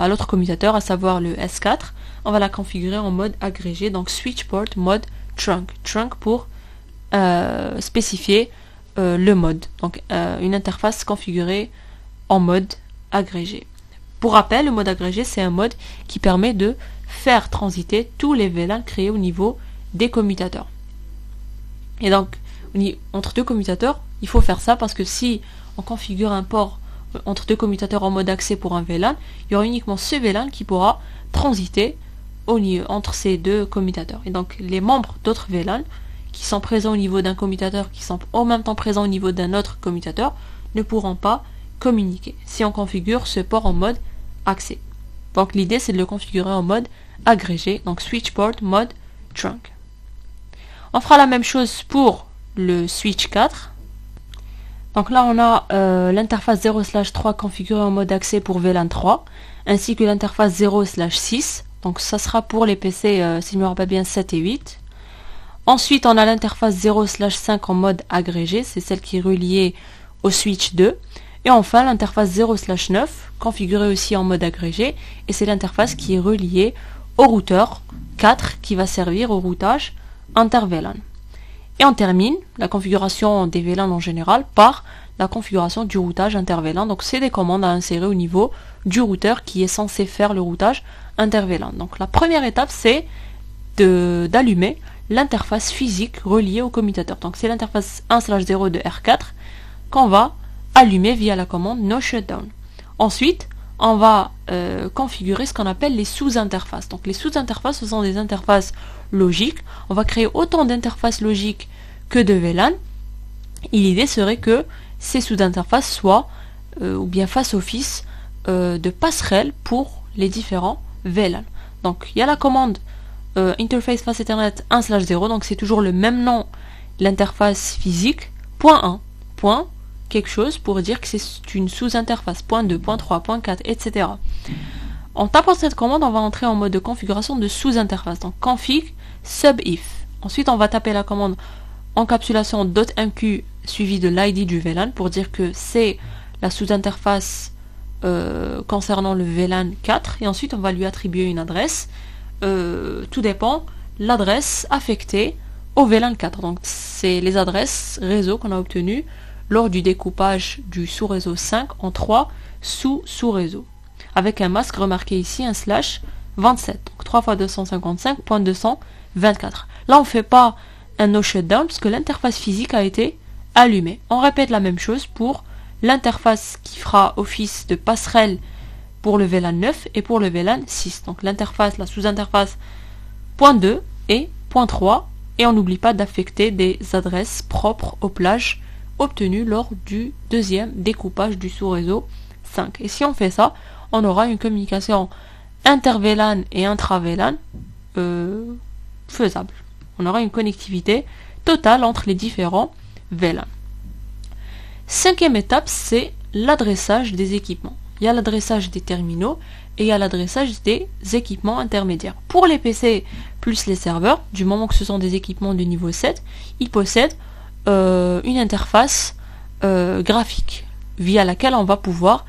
l'autre commutateur, à savoir le S4, on va la configurer en mode agrégé, donc switch port mode trunk. Trunk pour spécifier le mode, donc une interface configurée en mode agrégé. Pour rappel, le mode agrégé, c'est un mode qui permet de faire transiter tous les VLAN créés au niveau des commutateurs. Et donc, entre deux commutateurs, il faut faire ça parce que si on configure un port entre deux commutateurs en mode accès pour un VLAN, il y aura uniquement ce VLAN qui pourra transiter entre ces deux commutateurs. Et donc, les membres d'autres VLAN qui sont présents au niveau d'un commutateur, qui sont en même temps présents au niveau d'un autre commutateur, ne pourront pas communiquer si on configure ce port en mode accès. Donc l'idée c'est de le configurer en mode agrégé, donc switch port mode trunk. On fera la même chose pour le switch 4. Donc là on a l'interface 0/3 configurée en mode accès pour VLAN 3, ainsi que l'interface 0/6, donc ça sera pour les PC si je me rappelle bien 7 et 8. Ensuite on a l'interface 0/5 en mode agrégé, c'est celle qui est reliée au switch 2. Et enfin l'interface 0/9 configurée aussi en mode agrégé, et c'est l'interface qui est reliée au routeur 4 qui va servir au routage inter-VLAN. Et on termine la configuration des VLAN en général par la configuration du routage inter-VLAN. Donc c'est des commandes à insérer au niveau du routeur qui est censé faire le routage inter-VLAN. Donc la première étape c'est d'allumer l'interface physique reliée au commutateur. Donc c'est l'interface 1/0 de R4 qu'on va allumer via la commande no shutdown. Ensuite, on va configurer ce qu'on appelle les sous-interfaces. Donc les sous-interfaces, ce sont des interfaces logiques. On va créer autant d'interfaces logiques que de VLAN. Et l'idée serait que ces sous-interfaces soient, ou bien fassent office de passerelle pour les différents VLAN. Donc il y a la commande interface Fast Ethernet 1/0, donc c'est toujours le même nom, l'interface physique, .1, point quelque chose pour dire que c'est une sous-interface, .2, .3, .4, etc. En tapant cette commande, on va entrer en mode de configuration de sous-interface, donc config sub if. Ensuite, on va taper la commande encapsulation .mq suivi de l'ID du VLAN pour dire que c'est la sous-interface concernant le VLAN 4, et ensuite on va lui attribuer une adresse. Tout dépend l'adresse affectée au VLAN 4. Donc c'est les adresses réseau qu'on a obtenues lors du découpage du sous-réseau 5 en 3 sous-réseaux. Avec un masque remarqué ici, un slash 27. Donc 3 fois 255.224. Là on ne fait pas un no shutdown parce que l'interface physique a été allumée. On répète la même chose pour l'interface qui fera office de passerelle pour le VLAN 9 et pour le VLAN 6. Donc l'interface, la sous-interface .2 et .3, et on n'oublie pas d'affecter des adresses propres aux plages obtenues lors du deuxième découpage du sous-réseau 5. Et si on fait ça, on aura une communication inter-VLAN et intra-VLAN faisable. On aura une connectivité totale entre les différents VLAN. Cinquième étape, c'est l'adressage des équipements. Il y a l'adressage des terminaux et il y a l'adressage des équipements intermédiaires. Pour les PC plus les serveurs, du moment que ce sont des équipements de niveau 7, ils possèdent une interface graphique via laquelle on va pouvoir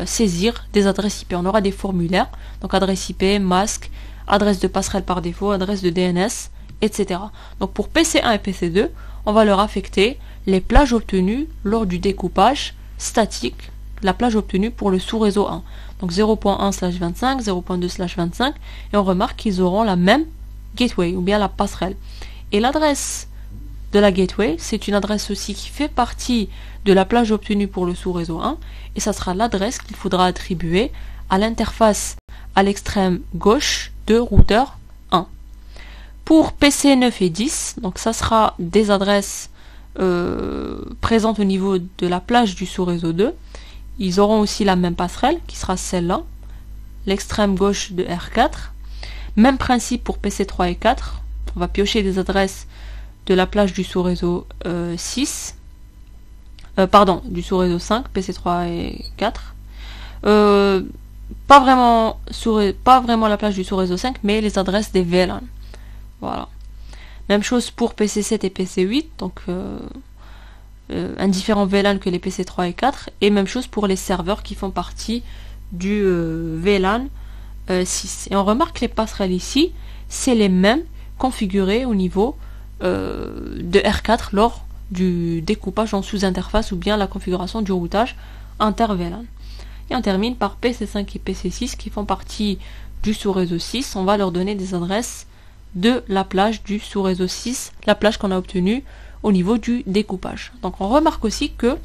saisir des adresses IP. On aura des formulaires, donc adresse IP, masque, adresse de passerelle par défaut, adresse de DNS, etc. Donc pour PC1 et PC2, on va leur affecter les plages obtenues lors du découpage statique, la plage obtenue pour le sous-réseau 1. Donc 0.1/25, 0.2/25, et on remarque qu'ils auront la même gateway, ou bien la passerelle. Et l'adresse de la gateway, c'est une adresse aussi qui fait partie de la plage obtenue pour le sous-réseau 1, et ça sera l'adresse qu'il faudra attribuer à l'interface à l'extrême gauche de routeur 1. Pour PC 9 et 10, donc ça sera des adresses présentes au niveau de la plage du sous-réseau 2. Ils auront aussi la même passerelle, qui sera celle-là, l'extrême gauche de R4. Même principe pour PC 3 et 4. On va piocher des adresses de la plage du sous-réseau 6. Du sous-réseau 5, PC 3 et 4. Pas vraiment la plage du sous-réseau 5, mais les adresses des VLAN. Voilà. Même chose pour PC 7 et PC 8, donc un différent VLAN que les PC 3 et 4, et même chose pour les serveurs qui font partie du VLAN 6. Et on remarque que les passerelles ici, c'est les mêmes configurées au niveau de R4 lors du découpage en sous-interface ou bien la configuration du routage inter-VLAN. Et on termine par PC5 et PC6 qui font partie du sous-réseau 6. On va leur donner des adresses de la plage du sous-réseau 6, la plage qu'on a obtenue au niveau du découpage. Donc on remarque aussi que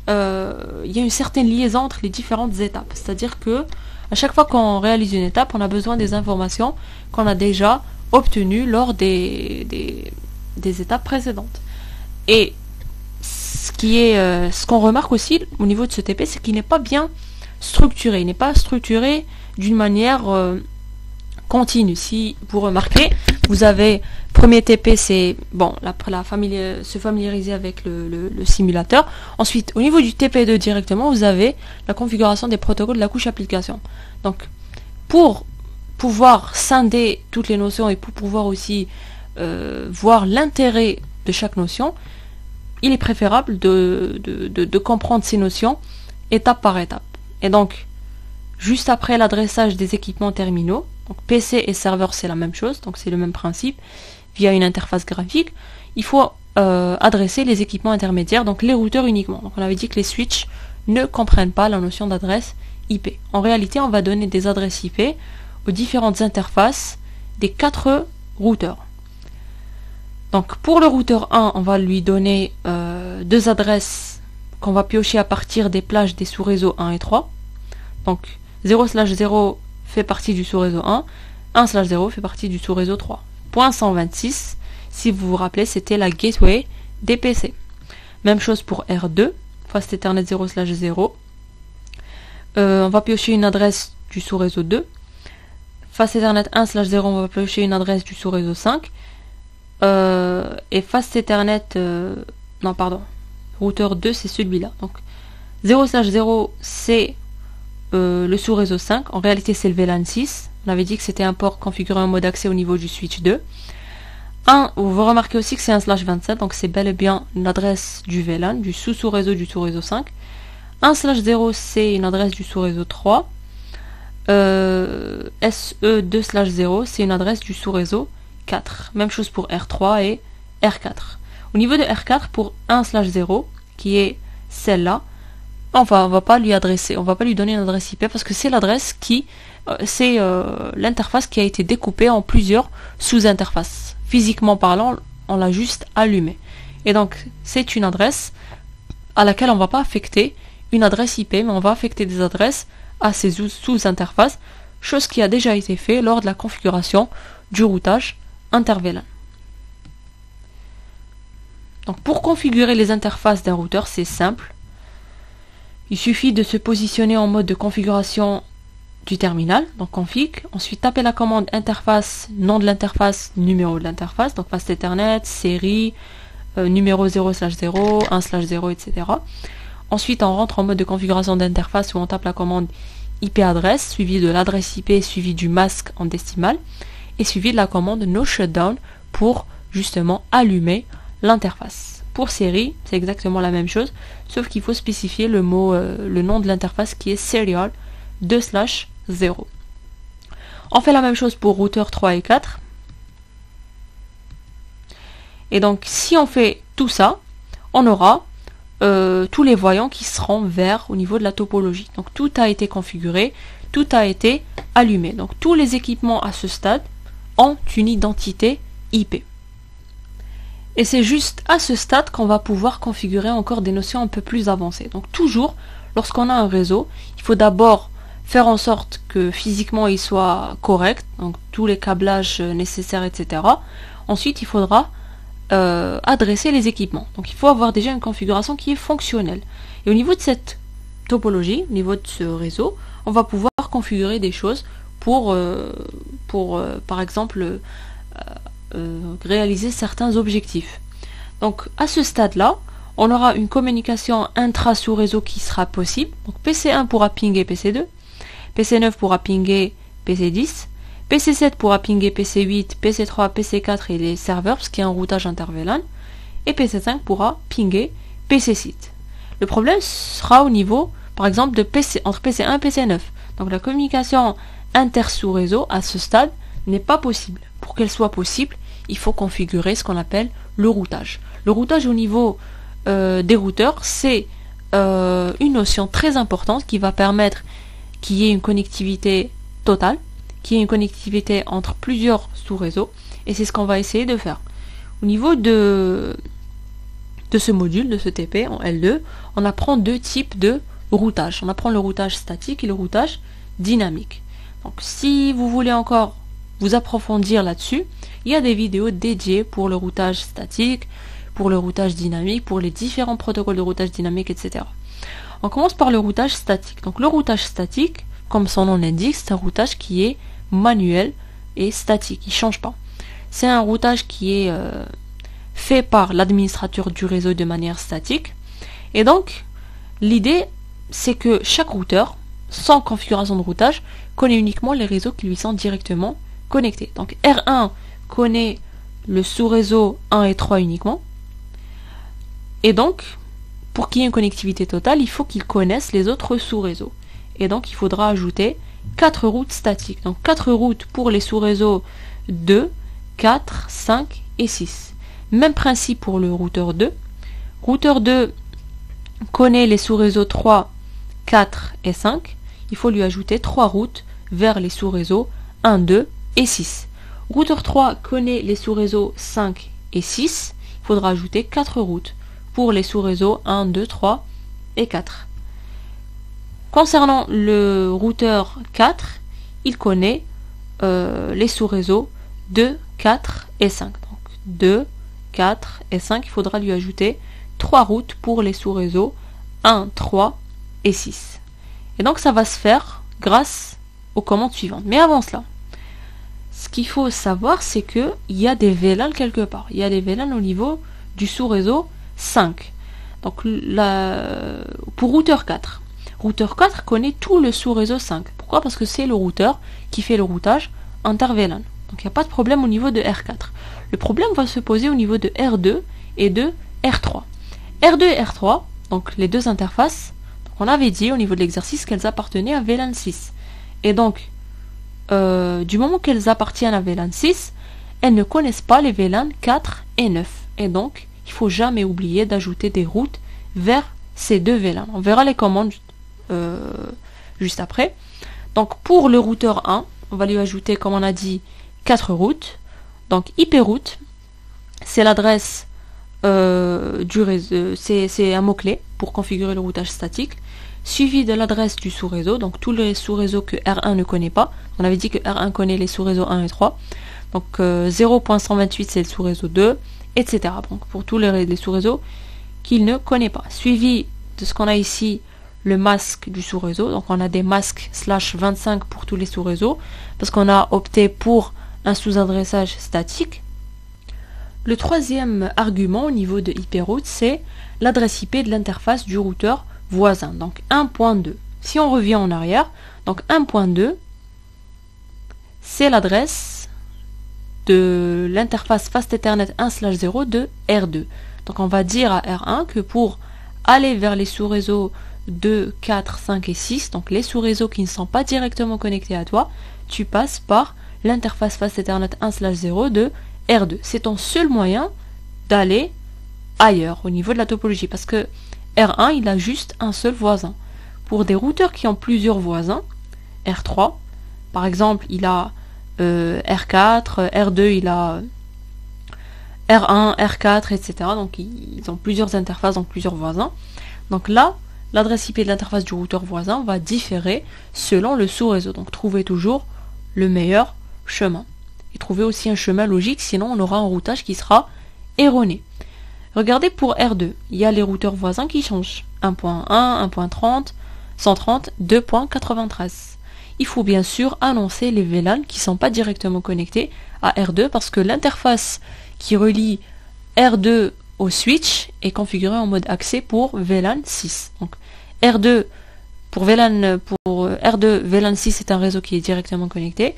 il y a une certaine liaison entre les différentes étapes. C'est-à-dire que à chaque fois qu'on réalise une étape, on a besoin des informations qu'on a déjà obtenues lors des étapes précédentes. Et ce qu'on remarque aussi au niveau de ce TP, c'est qu'il n'est pas bien structuré. Il n'est pas structuré d'une manière continue. Si vous remarquez, vous avez premier TP, c'est bon, se familiariser avec le simulateur. Ensuite, au niveau du TP2 directement, vous avez la configuration des protocoles de la couche application. Donc, pour pouvoir scinder toutes les notions et pour pouvoir aussi voir l'intérêt de chaque notion, il est préférable de comprendre ces notions étape par étape. Et donc, juste après l'adressage des équipements terminaux, donc PC et serveur c'est la même chose, donc c'est le même principe, via une interface graphique, il faut adresser les équipements intermédiaires, donc les routeurs uniquement. Donc on avait dit que les switches ne comprennent pas la notion d'adresse IP. En réalité, on va donner des adresses IP aux différentes interfaces des 4 routeurs. Donc pour le routeur 1, on va lui donner 2 adresses qu'on va piocher à partir des plages des sous-réseaux 1 et 3. Donc 0/0 fait partie du sous-réseau 1, 1/0 fait partie du sous-réseau 3. Point 126, si vous vous rappelez, c'était la gateway des PC. Même chose pour R2, Fast Ethernet 0/0. On va piocher une adresse du sous-réseau 2. Fast Ethernet 1/0, on va piocher une adresse du sous-réseau 5. Et Fast Ethernet... routeur 2, c'est celui-là. Donc 0/0, c'est le sous-réseau 5. En réalité, c'est le VLAN 6. On avait dit que c'était un port configuré en mode accès au niveau du switch 2. Vous remarquez aussi que c'est un /27, donc c'est bel et bien l'adresse du VLAN, du sous-réseau du sous-réseau 5. 1/0, c'est une adresse du sous-réseau 3. SE2/0, c'est une adresse du sous-réseau 4. Même chose pour R3 et R4. Au niveau de R4, pour 1/0, qui est celle-là, on va pas lui donner une adresse IP parce que c'est l'adresse c'est l'interface qui a été découpée en plusieurs sous-interfaces. Physiquement parlant, on l'a juste allumée. Et donc, c'est une adresse à laquelle on ne va pas affecter une adresse IP, mais on va affecter des adresses à ces sous-interfaces, chose qui a déjà été fait lors de la configuration du routage inter-VLAN. Donc, pour configurer les interfaces d'un routeur, c'est simple. Il suffit de se positionner en mode de configuration du terminal, donc config, ensuite taper la commande interface, nom de l'interface, numéro de l'interface, donc fast Ethernet, série, numéro 0/0, 1/0, etc. Ensuite on rentre en mode de configuration d'interface où on tape la commande IP adresse, suivi de l'adresse IP, suivi du masque en décimal, et suivi de la commande no shutdown pour justement allumer l'interface. Pour série, c'est exactement la même chose, sauf qu'il faut spécifier le nom de l'interface qui est serial 2/0. On fait la même chose pour routeur 3 et 4. Et donc, si on fait tout ça, on aura tous les voyants qui seront verts au niveau de la topologie. Donc, tout a été configuré, tout a été allumé. Donc, tous les équipements à ce stade ont une identité IP. Et c'est juste à ce stade qu'on va pouvoir configurer encore des notions un peu plus avancées. Donc, toujours, lorsqu'on a un réseau, il faut d'abord faire en sorte que physiquement il soit correct, donc tous les câblages nécessaires, etc. Ensuite, il faudra adresser les équipements. Donc il faut avoir déjà une configuration qui est fonctionnelle. Et au niveau de cette topologie, au niveau de ce réseau, on va pouvoir configurer des choses pour par exemple, réaliser certains objectifs. Donc à ce stade-là, on aura une communication intra-sous-réseau qui sera possible. Donc PC1 pourra pinguer PC2, PC9 pourra pinguer PC10, PC7 pourra pinguer PC8, PC3, PC4 et les serveurs, parce qu'il y a un routage inter-VLAN, et PC5 pourra pinguer PC6. Le problème sera au niveau, par exemple, de entre PC1 et PC9. Donc la communication inter-sous-réseau à ce stade n'est pas possible. Pour qu'elle soit possible, il faut configurer ce qu'on appelle le routage. Le routage au niveau des routeurs, c'est une notion très importante qui va permettre qu'il y ait une connectivité totale, qu'il y ait une connectivité entre plusieurs sous-réseaux, et c'est ce qu'on va essayer de faire. Au niveau de ce module, de ce TP en L2, on apprend deux types de routage. On apprend le routage statique et le routage dynamique. Donc si vous voulez encore vous approfondir là-dessus, il y a des vidéos dédiées pour le routage statique, pour le routage dynamique, pour les différents protocoles de routage dynamique, etc. On commence par le routage statique. Donc le routage statique, comme son nom l'indique, c'est un routage qui est manuel et statique, il ne change pas. C'est un routage qui est fait par l'administrateur du réseau de manière statique. Et donc, l'idée, c'est que chaque routeur, sans configuration de routage, connaît uniquement les réseaux qui lui sont directement connectés. Donc R1 connaît le sous-réseau 1 et 3 uniquement. Et donc, pour qu'il y ait une connectivité totale, il faut qu'il connaisse les autres sous-réseaux. Et donc, il faudra ajouter 4 routes statiques. Donc, 4 routes pour les sous-réseaux 2, 4, 5 et 6. Même principe pour le routeur 2. Routeur 2 connaît les sous-réseaux 3, 4 et 5. Il faut lui ajouter 3 routes vers les sous-réseaux 1, 2 et 6. Routeur 3 connaît les sous-réseaux 5 et 6. Il faudra ajouter 4 routes pour les sous-réseaux 1, 2, 3 et 4. Concernant le routeur 4, il connaît les sous-réseaux 2, 4 et 5. Donc 2, 4 et 5, il faudra lui ajouter 3 routes pour les sous-réseaux 1, 3 et 6. Et donc ça va se faire grâce aux commandes suivantes. Mais avant cela, ce qu'il faut savoir, c'est qu'il y a des VLAN quelque part. Il y a des VLAN au niveau du sous-réseau 5. Donc pour routeur 4. Routeur 4 connaît tout le sous-réseau 5. Pourquoi? Parce que c'est le routeur qui fait le routage inter-VLAN. Donc il n'y a pas de problème au niveau de R4. Le problème va se poser au niveau de R2 et de R3. R2 et R3, donc les deux interfaces, donc on avait dit au niveau de l'exercice qu'elles appartenaient à VLAN 6. Et donc, du moment qu'elles appartiennent à VLAN 6, elles ne connaissent pas les VLAN 4 et 9. Et donc, il ne faut jamais oublier d'ajouter des routes vers ces deux VLAN. On verra les commandes juste après. Donc, pour le routeur 1, on va lui ajouter, comme on a dit, 4 routes. Donc, IP route, c'est l'adresse du réseau, c'est un mot-clé pour configurer le routage statique, suivi de l'adresse du sous-réseau, donc tous les sous-réseaux que R1 ne connaît pas. On avait dit que R1 connaît les sous-réseaux 1 et 3. Donc 0.128 c'est le sous-réseau 2, etc. Donc pour tous les sous-réseaux qu'il ne connaît pas. Suivi de ce qu'on a ici, le masque du sous-réseau. Donc on a des masques /25 pour tous les sous-réseaux, parce qu'on a opté pour un sous-adressage statique. Le troisième argument au niveau de IP route, c'est l'adresse IP de l'interface du routeur voisin, donc 1.2. Si on revient en arrière, donc 1.2, c'est l'adresse de l'interface Fast Ethernet 1/0 de R2. Donc on va dire à R1 que pour aller vers les sous-réseaux 2, 4, 5 et 6, donc les sous-réseaux qui ne sont pas directement connectés à toi, tu passes par l'interface Fast Ethernet 1/0 de R2. C'est ton seul moyen d'aller ailleurs au niveau de la topologie, parce que R1 il a juste un seul voisin. Pour des routeurs qui ont plusieurs voisins, R3 par exemple il a R4, R2 il a R1, R4, etc. Donc ils ont plusieurs interfaces, donc plusieurs voisins. Donc là, l'adresse IP de l'interface du routeur voisin va différer selon le sous-réseau. Donc trouvez toujours le meilleur chemin. Et trouvez aussi un chemin logique, sinon on aura un routage qui sera erroné. Regardez pour R2, il y a les routeurs voisins qui changent. 1.1, 1.30, 130, 2.93. Il faut bien sûr annoncer les VLAN qui ne sont pas directement connectés à R2, parce que l'interface qui relie R2 au switch est configurée en mode accès pour VLAN 6. Donc R2 pour R2, VLAN 6 est un réseau qui est directement connecté.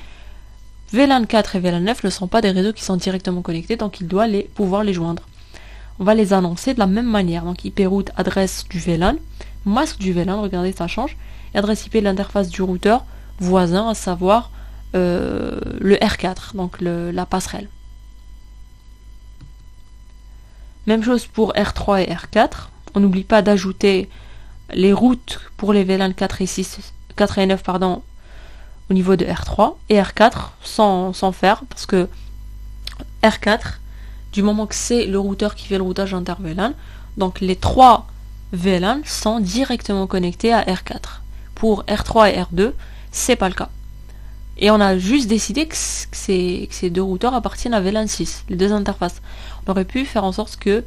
VLAN 4 et VLAN 9 ne sont pas des réseaux qui sont directement connectés, donc il doit pouvoir les joindre. On va les annoncer de la même manière. Donc IP route, adresse du VLAN, masque du VLAN, regardez ça change, et adresse IP de l'interface du routeur voisin, à savoir le R4, donc la passerelle. Même chose pour R3 et R4. On n'oublie pas d'ajouter les routes pour les VLAN 4 et 9 au niveau de R3 et R4 sans faire, parce que R4, du moment que c'est le routeur qui fait le routage inter-VLAN, donc les trois VLAN sont directement connectés à R4. Pour R3 et R2, c'est pas le cas. Et on a juste décidé que ces deux routeurs appartiennent à VLAN 6, les deux interfaces. On aurait pu faire en sorte que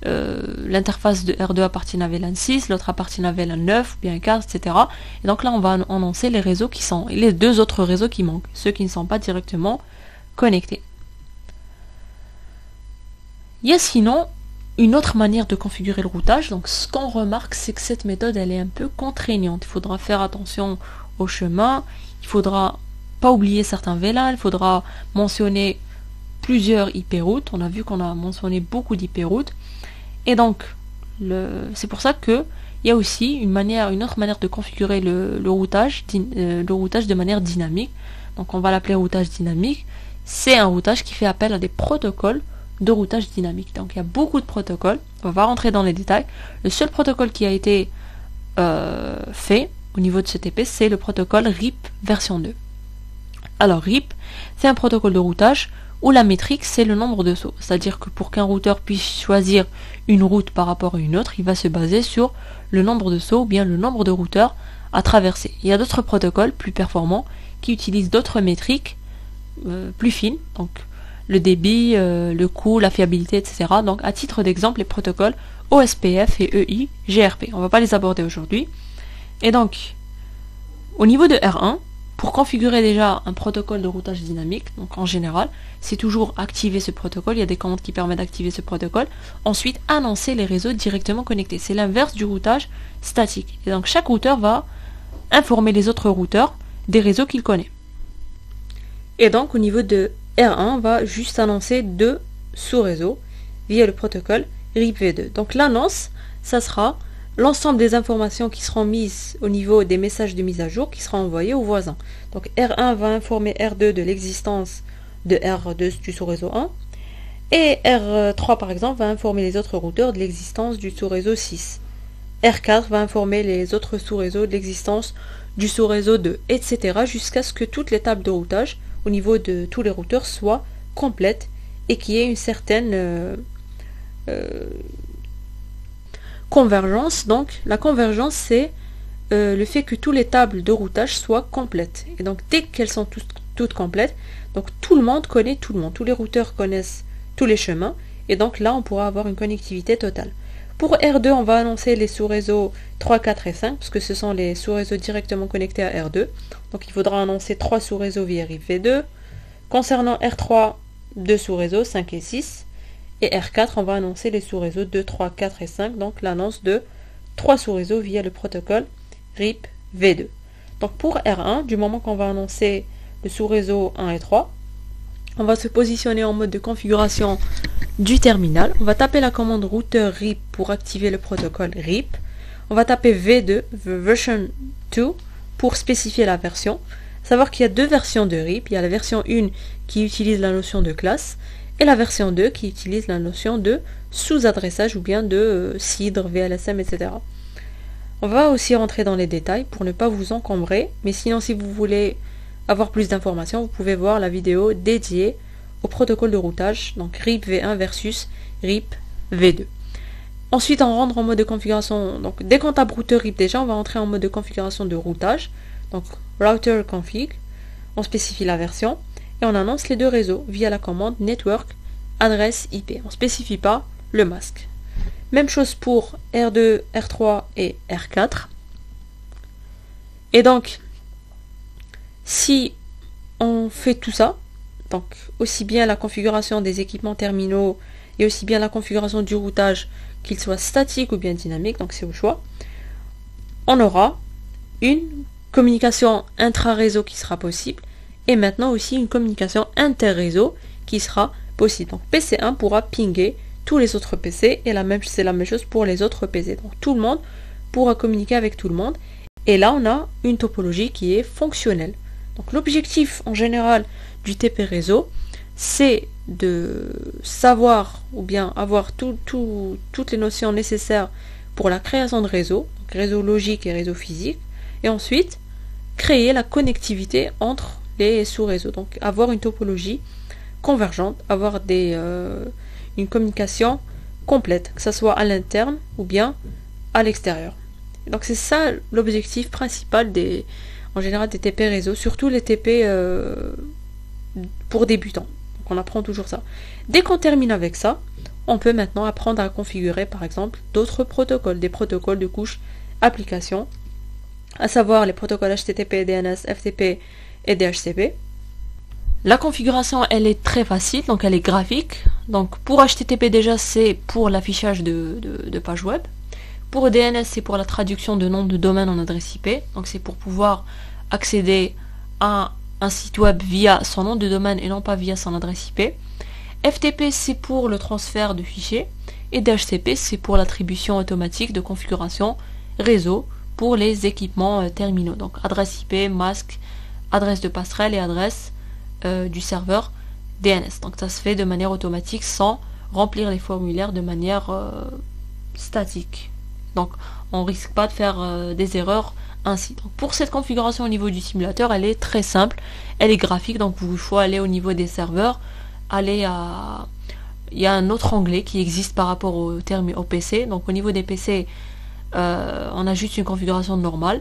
l'interface de R2 appartienne à VLAN 6, l'autre appartienne à VLAN 9, ou bien 4, etc. Et donc là, on va annoncer les réseaux qui sont, les deux autres réseaux qui manquent, ceux qui ne sont pas directement connectés. Il y a sinon une autre manière de configurer le routage. Donc ce qu'on remarque, c'est que cette méthode, elle est un peu contraignante. Il faudra faire attention au chemin, il faudra pas oublier certains VLAN, il faudra mentionner plusieurs IP routes. On a vu qu'on a mentionné beaucoup d'IP routes. Et donc, c'est pour ça que il y a aussi une autre manière de configurer le routage de manière dynamique. Donc on va l'appeler routage dynamique. C'est un routage qui fait appel à des protocoles de routage dynamique. Donc il y a beaucoup de protocoles, on va rentrer dans les détails. Le seul protocole qui a été fait au niveau de ce TP, c'est le protocole RIP version 2. Alors RIP, c'est un protocole de routage où la métrique c'est le nombre de sauts. C'est-à-dire que pour qu'un routeur puisse choisir une route par rapport à une autre, il va se baser sur le nombre de sauts ou bien le nombre de routeurs à traverser. Il y a d'autres protocoles plus performants qui utilisent d'autres métriques plus fines, donc le débit, le coût, la fiabilité, etc. Donc à titre d'exemple, les protocoles OSPF et EI-GRP. On ne va pas les aborder aujourd'hui. Et donc, au niveau de R1, pour configurer déjà un protocole de routage dynamique, donc en général, c'est toujours activer ce protocole, il y a des commandes qui permettent d'activer ce protocole. Ensuite, annoncer les réseaux directement connectés. C'est l'inverse du routage statique. Et donc chaque routeur va informer les autres routeurs des réseaux qu'il connaît. Et donc au niveau de R1, on va juste annoncer deux sous-réseau via le protocole RIP v2. Donc l'annonce, ça sera l'ensemble des informations qui seront mises au niveau des messages de mise à jour qui seront envoyés aux voisins. Donc R1 va informer R2 de l'existence de R2 du sous-réseau 1 et R3 par exemple va informer les autres routeurs de l'existence du sous-réseau 6. R4 va informer les autres sous-réseaux de l'existence du sous-réseau 2, etc. jusqu'à ce que toutes les tables de routage au niveau de tous les routeurs soient complètes et qu'il y ait une certaine convergence. Donc la convergence, c'est le fait que toutes les tables de routage soient complètes. Et donc dès qu'elles sont toutes complètes, donc tout le monde connaît tout le monde, tous les routeurs connaissent tous les chemins, et donc là on pourra avoir une connectivité totale. Pour R2, on va annoncer les sous-réseaux 3, 4 et 5, parce que ce sont les sous-réseaux directement connectés à R2. Donc il faudra annoncer 3 sous-réseaux via RIP v2. Concernant R3, 2 sous-réseaux, 5 et 6. Et R4, on va annoncer les sous-réseaux 2, 3, 4 et 5, donc l'annonce de 3 sous-réseaux via le protocole RIP v2. Donc pour R1, du moment qu'on va annoncer le sous-réseau 1 et 3, on va se positionner en mode de configuration du terminal. On va taper la commande routeur RIP pour activer le protocole RIP. On va taper V2, version 2, pour spécifier la version. Savoir qu'il y a deux versions de RIP. Il y a la version 1 qui utilise la notion de classe et la version 2 qui utilise la notion de sous-adressage ou bien de CIDR, VLSM, etc. On va aussi rentrer dans les détails pour ne pas vous encombrer. Mais sinon, si vous voulez avoir plus d'informations, vous pouvez voir la vidéo dédiée au protocole de routage, donc RIP v1 versus RIP v2. Ensuite, on rentre en mode de configuration. Donc, dès qu'on tape routeur RIP déjà, on va entrer en mode de configuration de routage. Donc, router config, on spécifie la version et on annonce les deux réseaux via la commande network adresse IP. On ne spécifie pas le masque. Même chose pour R2, R3 et R4. Et donc, si on fait tout ça, donc aussi bien la configuration des équipements terminaux et aussi bien la configuration du routage, qu'il soit statique ou bien dynamique, donc c'est au choix, on aura une communication intra-réseau qui sera possible et maintenant aussi une communication inter-réseau qui sera possible. Donc PC1 pourra pinguer tous les autres PC et c'est la même chose pour les autres PC. Donc tout le monde pourra communiquer avec tout le monde et là on a une topologie qui est fonctionnelle. Donc l'objectif en général du TP réseau, c'est de savoir ou bien avoir toutes les notions nécessaires pour la création de réseau, donc réseau logique et réseau physique, et ensuite créer la connectivité entre les sous-réseaux. Donc avoir une topologie convergente, avoir une communication complète, que ce soit à l'interne ou bien à l'extérieur. Donc c'est ça l'objectif principal en général des TP réseau, surtout les TP pour débutants. Donc on apprend toujours ça. Dès qu'on termine avec ça, on peut maintenant apprendre à configurer par exemple d'autres protocoles, des protocoles de couche application, à savoir les protocoles HTTP, DNS, FTP et DHCP. La configuration, elle est très facile, donc elle est graphique. Donc pour HTTP déjà, c'est pour l'affichage de pages web. Pour DNS, c'est pour la traduction de nom de domaine en adresse IP. Donc c'est pour pouvoir accéder à un site web via son nom de domaine et non pas via son adresse IP. FTP, c'est pour le transfert de fichiers. Et DHCP, c'est pour l'attribution automatique de configuration réseau pour les équipements terminaux. Donc adresse IP, masque, adresse de passerelle et adresse du serveur DNS. Donc ça se fait de manière automatique sans remplir les formulaires de manière statique. Donc on ne risque pas de faire des erreurs ainsi. Donc, pour cette configuration au niveau du simulateur, elle est très simple, elle est graphique, donc il faut aller au niveau des serveurs, il y a un autre onglet qui existe par rapport au PC. Donc au niveau des PC, on a juste une configuration normale.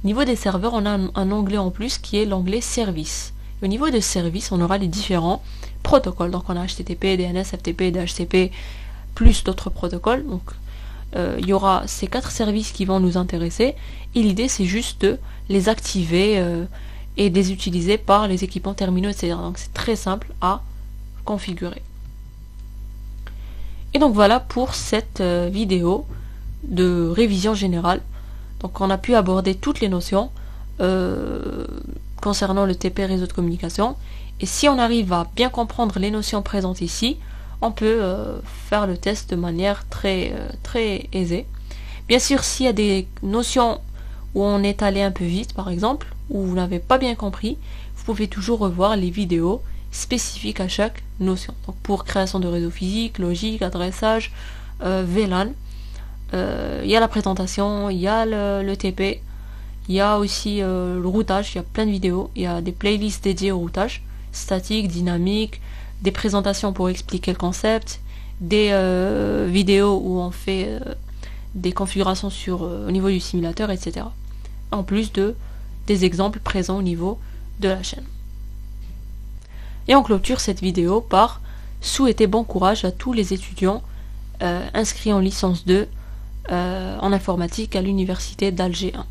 Au niveau des serveurs, on a un onglet en plus qui est l'onglet service. Au niveau de service, on aura les différents protocoles. Donc on a HTTP, DNS, FTP, DHCP, plus d'autres protocoles. Donc il y aura ces 4 services qui vont nous intéresser. Et l'idée, c'est juste de les activer et de les utiliser par les équipements terminaux, etc. Donc c'est très simple à configurer. Et donc voilà pour cette vidéo de révision générale. Donc on a pu aborder toutes les notions concernant le TP réseau de communication. Et si on arrive à bien comprendre les notions présentes ici, on peut faire le test de manière très aisée. Bien sûr, s'il y a des notions où on est allé un peu vite, par exemple, où vous n'avez pas bien compris, vous pouvez toujours revoir les vidéos spécifiques à chaque notion. Donc pour création de réseau physique, logique, adressage, VLAN, il y a la présentation, il y a le TP, il y a aussi le routage, il y a plein de vidéos, il y a des playlists dédiées au routage, statique, dynamique, des présentations pour expliquer le concept, des vidéos où on fait des configurations au niveau du simulateur, etc. En plus des exemples présents au niveau de la chaîne. Et on clôture cette vidéo par souhaiter bon courage à tous les étudiants inscrits en licence 2 en informatique à l'université d'Alger 1.